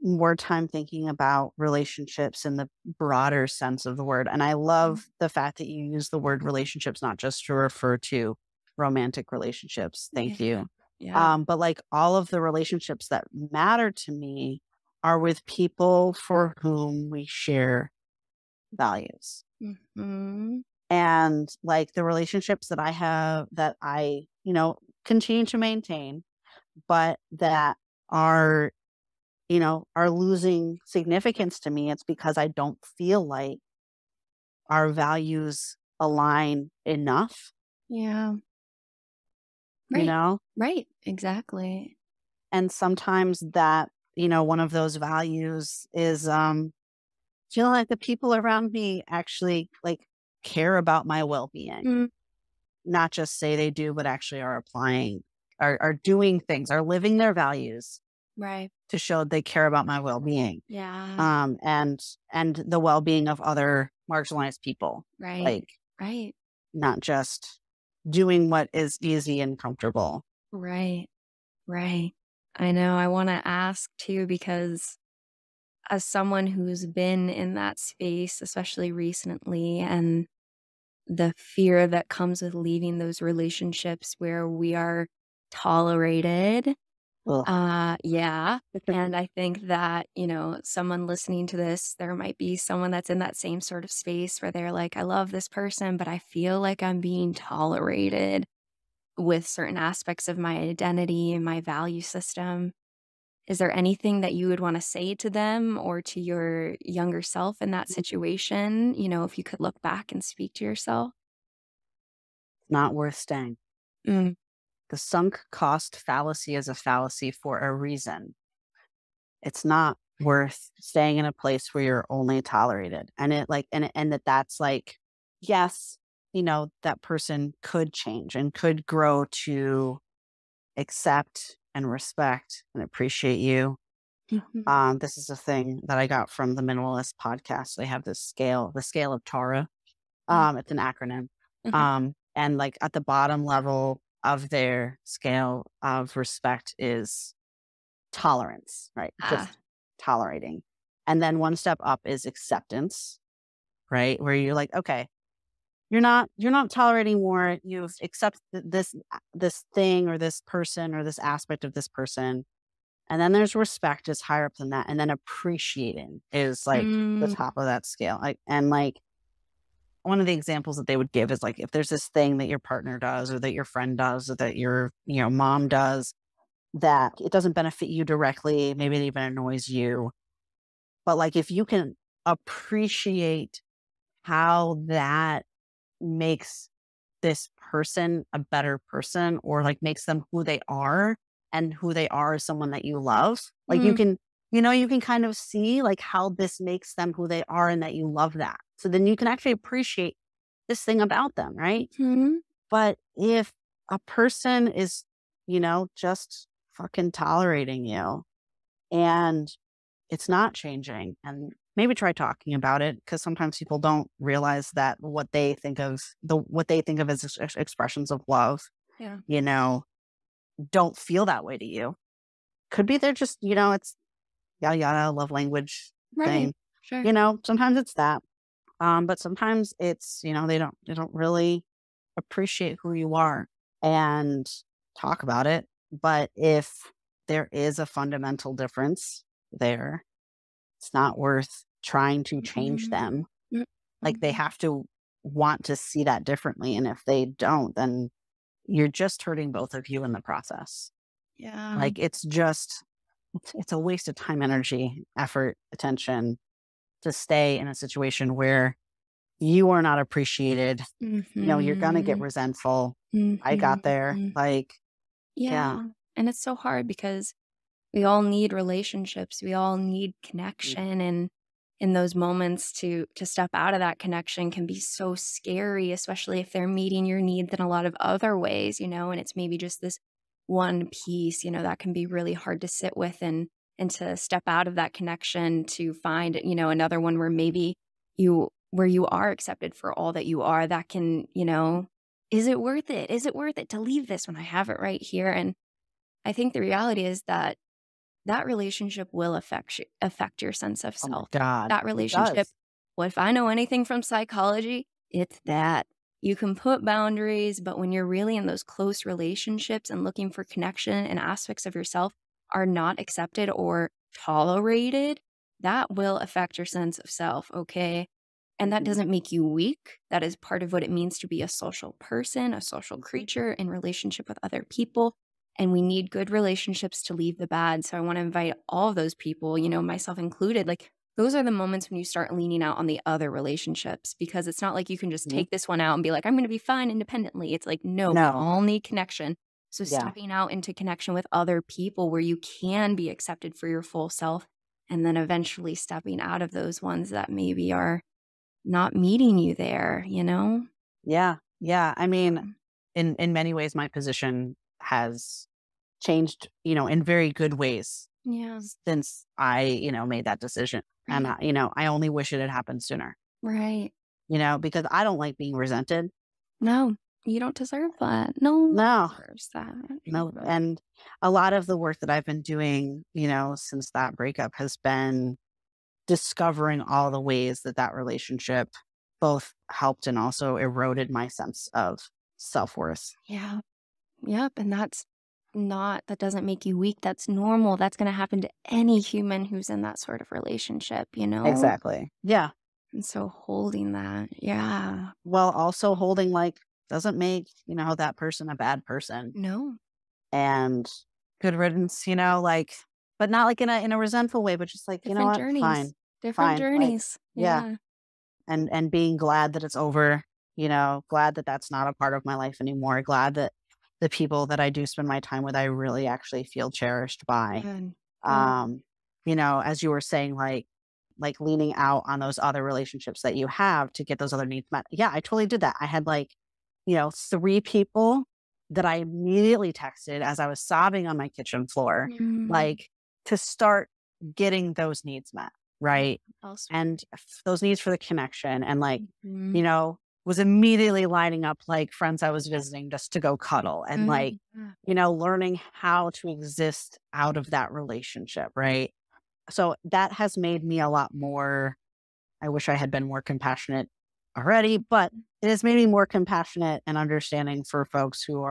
[SPEAKER 3] more time thinking about relationships in the broader sense of the word. And I love the fact that you use the word relationships, not just to refer to romantic relationships. Thank
[SPEAKER 1] Yeah.
[SPEAKER 3] you.
[SPEAKER 1] Yeah.
[SPEAKER 3] But like all of the relationships that matter to me are with people for whom we share values.
[SPEAKER 1] Mhm.
[SPEAKER 3] And like the relationships that I have that I, continue to maintain, but that are, are losing significance to me, it's because I don't feel like our values align enough,
[SPEAKER 1] Yeah.
[SPEAKER 3] you
[SPEAKER 1] Right.
[SPEAKER 3] know?
[SPEAKER 1] Right. Exactly.
[SPEAKER 3] And sometimes that, one of those values is feeling like the people around me actually like care about my well-being,
[SPEAKER 1] Mm.
[SPEAKER 3] not just say they do, but actually are applying, are doing things, are living their values
[SPEAKER 1] Right.
[SPEAKER 3] to show they care about my well-being.
[SPEAKER 1] Yeah.
[SPEAKER 3] And the well-being of other marginalized people,
[SPEAKER 1] Right.
[SPEAKER 3] like
[SPEAKER 1] Right.
[SPEAKER 3] not just doing what is easy and comfortable.
[SPEAKER 1] Right. Right. I know. I want to ask too, because as someone who's been in that space, especially recently, and the fear that comes with leaving those relationships where we are tolerated.
[SPEAKER 3] Ugh.
[SPEAKER 1] Yeah. And I think that, someone listening to this, there might be someone that's in that same sort of space where they're like, I love this person, but I feel like I'm being tolerated with certain aspects of my identity and my value system. Is there anything that you would want to say to them or to your younger self in that situation? If you could look back and speak to yourself?
[SPEAKER 3] Not worth staying.
[SPEAKER 1] Mm.
[SPEAKER 3] The sunk cost fallacy is a fallacy for a reason. It's not worth staying in a place where you're only tolerated. And it like and that's like, yes, that person could change and could grow to accept and respect and appreciate you.
[SPEAKER 1] Mhm.
[SPEAKER 3] This is a thing that I got from the Minimalist podcast. They have this scale, the scale of Tara.
[SPEAKER 1] Mhm.
[SPEAKER 3] It's an acronym.
[SPEAKER 1] Mhm.
[SPEAKER 3] And like at the bottom level of their scale of respect is tolerance, right?
[SPEAKER 1] Ah.
[SPEAKER 3] Just tolerating. And then one step up is acceptance, right? Where you're like, okay, you're not tolerating more. You've accepted this thing or this person or this aspect of this person. And then there's respect is higher up than that. And then appreciating is like the
[SPEAKER 1] Mm.
[SPEAKER 3] top of that scale. Like one of the examples that they would give is like if there's this thing that your partner does or that your friend does or that your mom does that it doesn't benefit you directly, maybe it even annoys you. But like if you can appreciate how that makes this person a better person or like makes them who they are and who they are as someone that you love, like you
[SPEAKER 1] Mm.
[SPEAKER 3] can you can kind of see like how this makes them who they are and that you love that. So then you can actually appreciate this thing about them, right?
[SPEAKER 1] Hmm.
[SPEAKER 3] But if a person is, just fucking tolerating you and it's not changing, and maybe try talking about it, because sometimes people don't realize that what they think of as expressions of love,
[SPEAKER 1] Yeah.
[SPEAKER 3] you know, don't feel that way to you. Could be they're just, it's yada yada love language
[SPEAKER 1] Right.
[SPEAKER 3] thing.
[SPEAKER 1] Sure.
[SPEAKER 3] Sometimes it's that. But sometimes it's, they don't really appreciate who you are and talk about it. But if there is a fundamental difference there, it's not worth trying to change
[SPEAKER 1] Mhm.
[SPEAKER 3] them.
[SPEAKER 1] Mm,
[SPEAKER 3] Like, they
[SPEAKER 1] mhm.
[SPEAKER 3] have to want to see that differently. And if they don't, then you're just hurting both of you in the process.
[SPEAKER 1] Yeah.
[SPEAKER 3] Like, it's a waste of time, energy, effort, attention to stay in a situation where you are not appreciated. You're gonna get
[SPEAKER 1] Mhm.
[SPEAKER 3] resentful. I got there.
[SPEAKER 1] Mhm.
[SPEAKER 3] Like, yeah.
[SPEAKER 1] Yeah. And it's so hard because we all need relationships. We all need
[SPEAKER 3] Mm.
[SPEAKER 1] connection, and in those moments to step out of that connection can be so scary, especially if they're meeting your needs in a lot of other ways, and it's maybe just this one piece, that can be really hard to sit with, and to step out of that connection to find, another one where maybe you are accepted for all that you are. That can, is it worth it? Is it worth it to leave this when I have it right here? And I think the reality is that that relationship will affect your sense of
[SPEAKER 3] Oh my
[SPEAKER 1] self.
[SPEAKER 3] god.
[SPEAKER 1] That
[SPEAKER 3] It
[SPEAKER 1] relationship,
[SPEAKER 3] does.
[SPEAKER 1] well, if I know anything from psychology, it's that. You can put boundaries, but when you're really in those close relationships and looking for connection and aspects of yourself are not accepted or tolerated, that will affect your sense of self, okay? And that
[SPEAKER 3] Mhm.
[SPEAKER 1] doesn't make you weak. That is part of what it means to be a social person, a social
[SPEAKER 3] Mhm.
[SPEAKER 1] creature in relationship with other people. And we need good relationships to leave the bad. So I want to invite all of those people, myself included, like those are the moments when you start leaning out on the other relationships, because it's not like you can just
[SPEAKER 3] Mhm.
[SPEAKER 1] take this one out and be like, I'm going to be fine independently. It's like, no, we
[SPEAKER 3] No.
[SPEAKER 1] all need connection. So
[SPEAKER 3] Yeah.
[SPEAKER 1] stepping out into connection with other people where you can be accepted for your full self, and then eventually stepping out of those ones that maybe are not meeting you there.
[SPEAKER 3] Yeah. Yeah. I mean,
[SPEAKER 1] Um,
[SPEAKER 3] in many ways, my position has changed, in very good ways
[SPEAKER 1] Yeah,
[SPEAKER 3] since I, made that decision. And,
[SPEAKER 1] right,
[SPEAKER 3] I only wish it had happened sooner,
[SPEAKER 1] right.
[SPEAKER 3] because I don't like being resented.
[SPEAKER 1] No, you don't deserve that. No one
[SPEAKER 3] No,
[SPEAKER 1] deserves that.
[SPEAKER 3] no. And a lot of the work that I've been doing, since that breakup has been discovering all the ways that that relationship both helped and also eroded my sense of self-worth.
[SPEAKER 1] Yeah. Yep. And that doesn't make you weak. That's normal. That's going to happen to any human who's in that sort of relationship.
[SPEAKER 3] Exactly. Yeah.
[SPEAKER 1] And so holding that, yeah.
[SPEAKER 3] While also holding, like, doesn't make, that person a bad person.
[SPEAKER 1] No,
[SPEAKER 3] And good riddance, like, but not like in a resentful way, but just like, you know
[SPEAKER 1] different
[SPEAKER 3] what?
[SPEAKER 1] journeys,
[SPEAKER 3] Fine.
[SPEAKER 1] different
[SPEAKER 3] Fine. Like,
[SPEAKER 1] journeys.
[SPEAKER 3] yeah.
[SPEAKER 1] Yeah.
[SPEAKER 3] And being glad that it's over, glad that that's not a part of my life anymore. Glad that the people that I do spend my time with, I really actually feel cherished by.
[SPEAKER 1] Good. Good.
[SPEAKER 3] Um, as you were saying, like leaning out on those other relationships that you have to get those other needs met. Yeah, I totally did that. I had like, 3 people that I immediately texted as I was sobbing on my kitchen floor,
[SPEAKER 1] Mm,
[SPEAKER 3] like, to start getting those needs met, right?
[SPEAKER 1] else.
[SPEAKER 3] And those needs for the connection, and like,
[SPEAKER 1] Mm,
[SPEAKER 3] you know, was immediately lining up like friends I was visiting just to go cuddle, and like,
[SPEAKER 1] yeah.
[SPEAKER 3] learning how to exist out of that relationship, right? So that has made me a lot more. I wish I had been more compassionate already, but it has made me more compassionate and understanding for folks who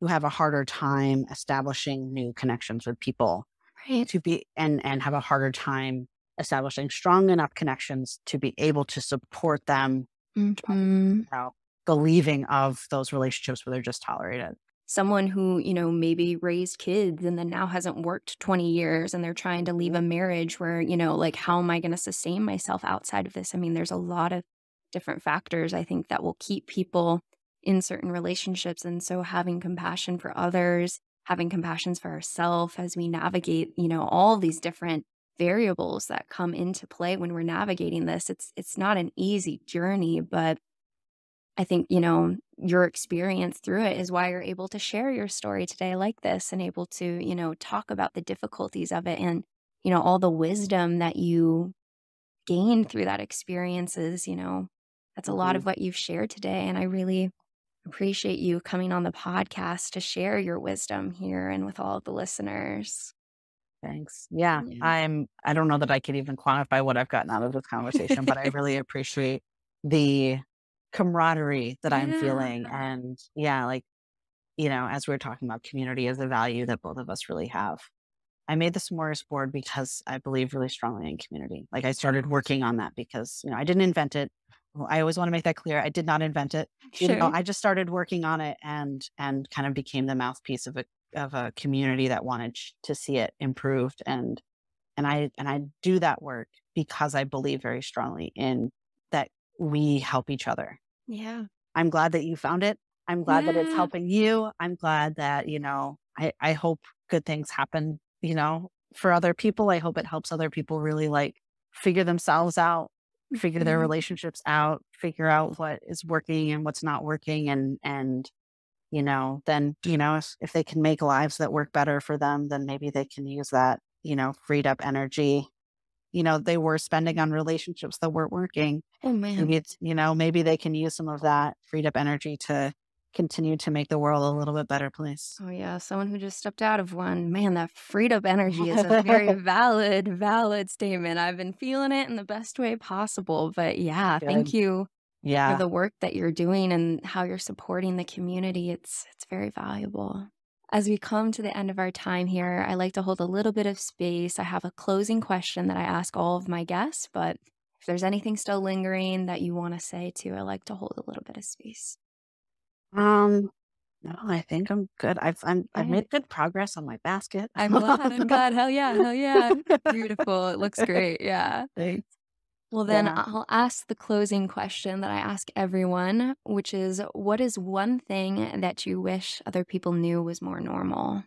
[SPEAKER 3] have a harder time establishing new connections with people,
[SPEAKER 1] Right.
[SPEAKER 3] to be and have a harder time establishing strong enough connections to be able to support them,
[SPEAKER 1] Hmm.
[SPEAKER 3] you know, the leaving of those relationships where they're just tolerated.
[SPEAKER 1] Someone who, maybe raised kids and then now hasn't worked 20 years and they're trying to leave
[SPEAKER 3] Mhm.
[SPEAKER 1] a marriage where, like, how am I going to sustain myself outside of this? I mean, there's a lot of different factors I think that will keep people in certain relationships. And so having compassion for others, having compassion for ourselves as we navigate, all these different
[SPEAKER 4] variables that come into play when we're navigating this. It's not an easy journey, but I think, your experience through it is why you're able to share your story today like this and able to, talk about the difficulties of it and, all the wisdom that you gained through that experiences, that's a lot of what you've shared today. And I really appreciate you coming on the podcast to share your wisdom here and with all of the listeners.
[SPEAKER 3] Thanks. Yeah, I don't know that I could even quantify what I've gotten out of this conversation, but I really appreciate the camaraderie that I'm feeling. And as we were talking about, community is a value that both of us really have. I made the Smorgasbord because I believe really strongly in community. Like, I started working on that because, I didn't invent it. Well, I always want to make that clear. I did not invent it. I just started working on it and kind of became the mouthpiece of a community that wanted to see it improved. And I do that work because I believe very strongly in that we help each other.
[SPEAKER 4] Yeah.
[SPEAKER 3] I'm glad that you found it. I'm glad that it's helping you. I'm glad that, I hope good things happen, for other people. I hope it helps other people really figure themselves out, figure their relationships out, figure out what is working and what's not working. And then, if they can make lives that work better for them, then maybe they can use that, freed up energy, they were spending on relationships that weren't working.
[SPEAKER 4] Oh man.
[SPEAKER 3] Maybe it's, maybe they can use some of that freed up energy to continue to make the world a little bit better place.
[SPEAKER 4] Oh yeah. Someone who just stepped out of one. Man, that freed up energy is a very valid statement. I've been feeling it in the best way possible. But thank you for the work that you're doing and how you're supporting the community. It's very valuable. As we come to the end of our time here, I like to hold a little bit of space. I have a closing question that I ask all of my guests, but if there's anything still lingering that you want to say too, I like to hold a little bit of space.
[SPEAKER 3] No, I think I'm good. I've made good progress on my basket.
[SPEAKER 4] I'm glad. Hell yeah. Beautiful. It looks great. Yeah.
[SPEAKER 3] Thanks.
[SPEAKER 4] Well, then I'll ask the closing question that I ask everyone, which is, what is one thing that you wish other people knew was more normal?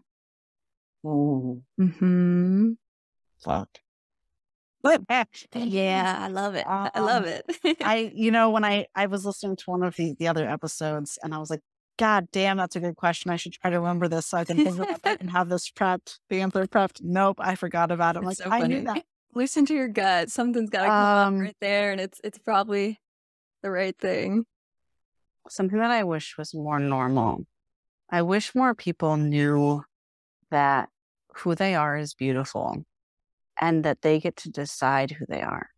[SPEAKER 3] Fuck.
[SPEAKER 4] Yeah, I love it. I love it.
[SPEAKER 3] When I was listening to one of the other episodes, and I was like, God damn, that's a good question. I should try to remember this so I can think about it and have this prepped, the answer prepped. Nope, I forgot about it. I'm
[SPEAKER 4] It's
[SPEAKER 3] like,
[SPEAKER 4] so
[SPEAKER 3] I
[SPEAKER 4] funny.
[SPEAKER 3] knew that.
[SPEAKER 4] Listen to your gut. Something's got to come up right there, and it's probably the right thing.
[SPEAKER 3] Something that I wish was more normal. I wish more people knew that who they are is beautiful and that they get to decide who they are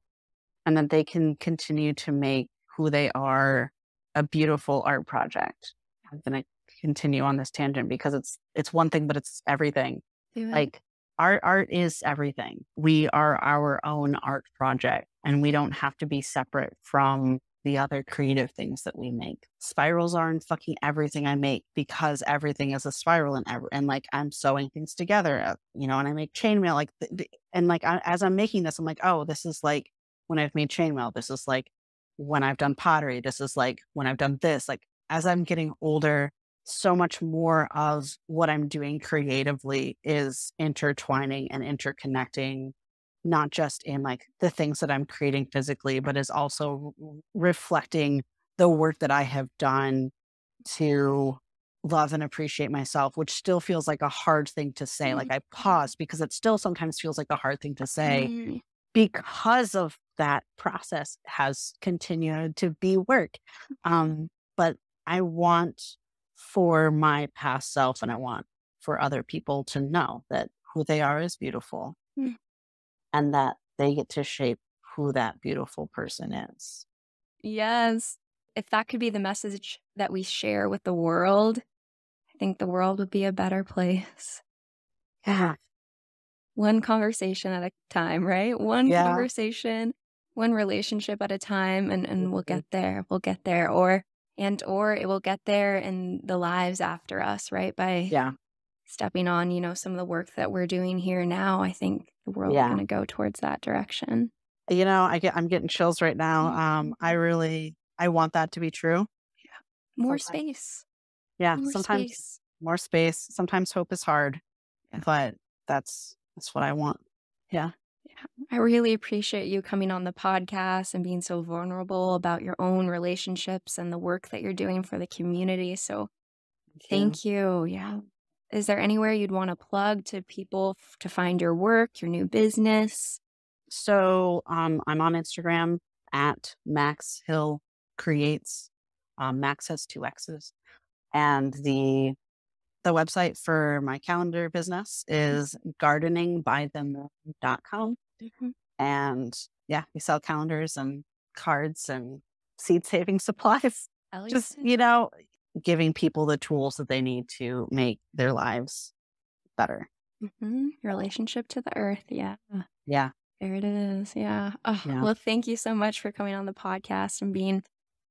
[SPEAKER 3] and that they can continue to make who they are a beautiful art project. I'm going to continue on this tangent because it's one thing, but it's everything. Like, art is everything. We are our own art project, and we don't have to be separate from the other creative things that we make. Spirals are in fucking everything I make because everything is a spiral, and I'm sewing things together, and I make chainmail, as I'm making this, I'm like, oh, this is like when I've made chainmail. This is like when I've done pottery. This is like when I've done this. Like, as I'm getting older, so much more of what I'm doing creatively is intertwining and interconnecting, not just in the things that I'm creating physically, but is also reflecting the work that I have done to love and appreciate myself, which still feels like a hard thing to say. Like, I pause because it still sometimes feels like a hard thing to say because of that process has continued to be work. But I want for my past self, and I want for other people to know that who they are is beautiful and that they get to shape who that beautiful person is.
[SPEAKER 4] Yes. If that could be the message that we share with the world, I think the world would be a better place.
[SPEAKER 3] Yeah.
[SPEAKER 4] One conversation at a time, right? One conversation, one relationship at a time, and we'll get there. We'll get there. Or it will get there in the lives after us, right? By stepping on, some of the work that we're doing here now. I think the world is going to go towards that direction.
[SPEAKER 3] I'm getting chills right now. I want that to be true.
[SPEAKER 4] Yeah. More space.
[SPEAKER 3] Yeah. Sometimes more space. Sometimes hope is hard, but that's what I want. Yeah.
[SPEAKER 4] I really appreciate you coming on the podcast and being so vulnerable about your own relationships and the work that you're doing for the community. So thank you. Yeah. Is there anywhere you'd want to plug to people to find your work, your new business?
[SPEAKER 3] So I'm on Instagram at Maxx Hill Creates. Max has 2 X's. And the website for my calendar business is gardeningbythemoon.com.
[SPEAKER 4] Mm-hmm.
[SPEAKER 3] And yeah, we sell calendars and cards and seed saving supplies. Just, giving people the tools that they need to make their lives better.
[SPEAKER 4] Mm-hmm. Relationship to the earth. Yeah.
[SPEAKER 3] Yeah.
[SPEAKER 4] There it is. Yeah. Oh,
[SPEAKER 3] Yeah.
[SPEAKER 4] Well, thank you so much for coming on the podcast and being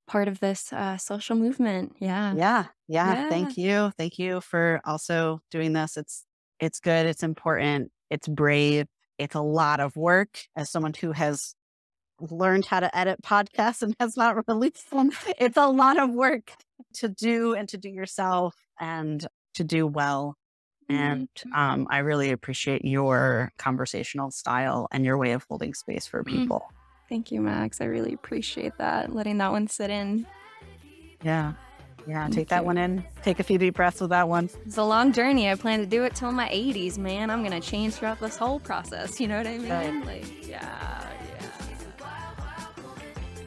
[SPEAKER 4] part of this social movement. Yeah.
[SPEAKER 3] Yeah. Thank you. Thank you for also doing this. It's good. It's important. It's brave. It's a lot of work. As someone who has learned how to edit podcasts and has not released them, it's a lot of work to do and to do yourself and to do well. And I really appreciate your conversational style and your way of holding space for people.
[SPEAKER 4] Thank you, Max. I really appreciate that. Letting that one sit in.
[SPEAKER 3] Yeah. Take that one in. Take a few deep breaths with that one.
[SPEAKER 4] It's a long journey. I plan to do it till my 80s, man. I'm going to change throughout this whole process. You know what I mean?
[SPEAKER 3] Right.
[SPEAKER 4] Yeah.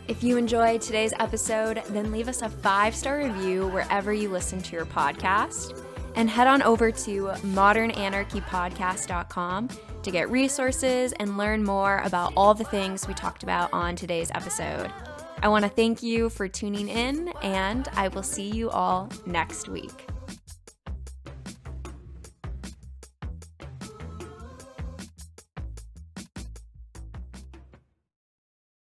[SPEAKER 1] If you enjoyed today's episode, then leave us a 5-star review wherever you listen to your podcast. And head on over to modernanarchypodcast.com to get resources and learn more about all the things we talked about on today's episode. I want to thank you for tuning in, and I will see you all next week.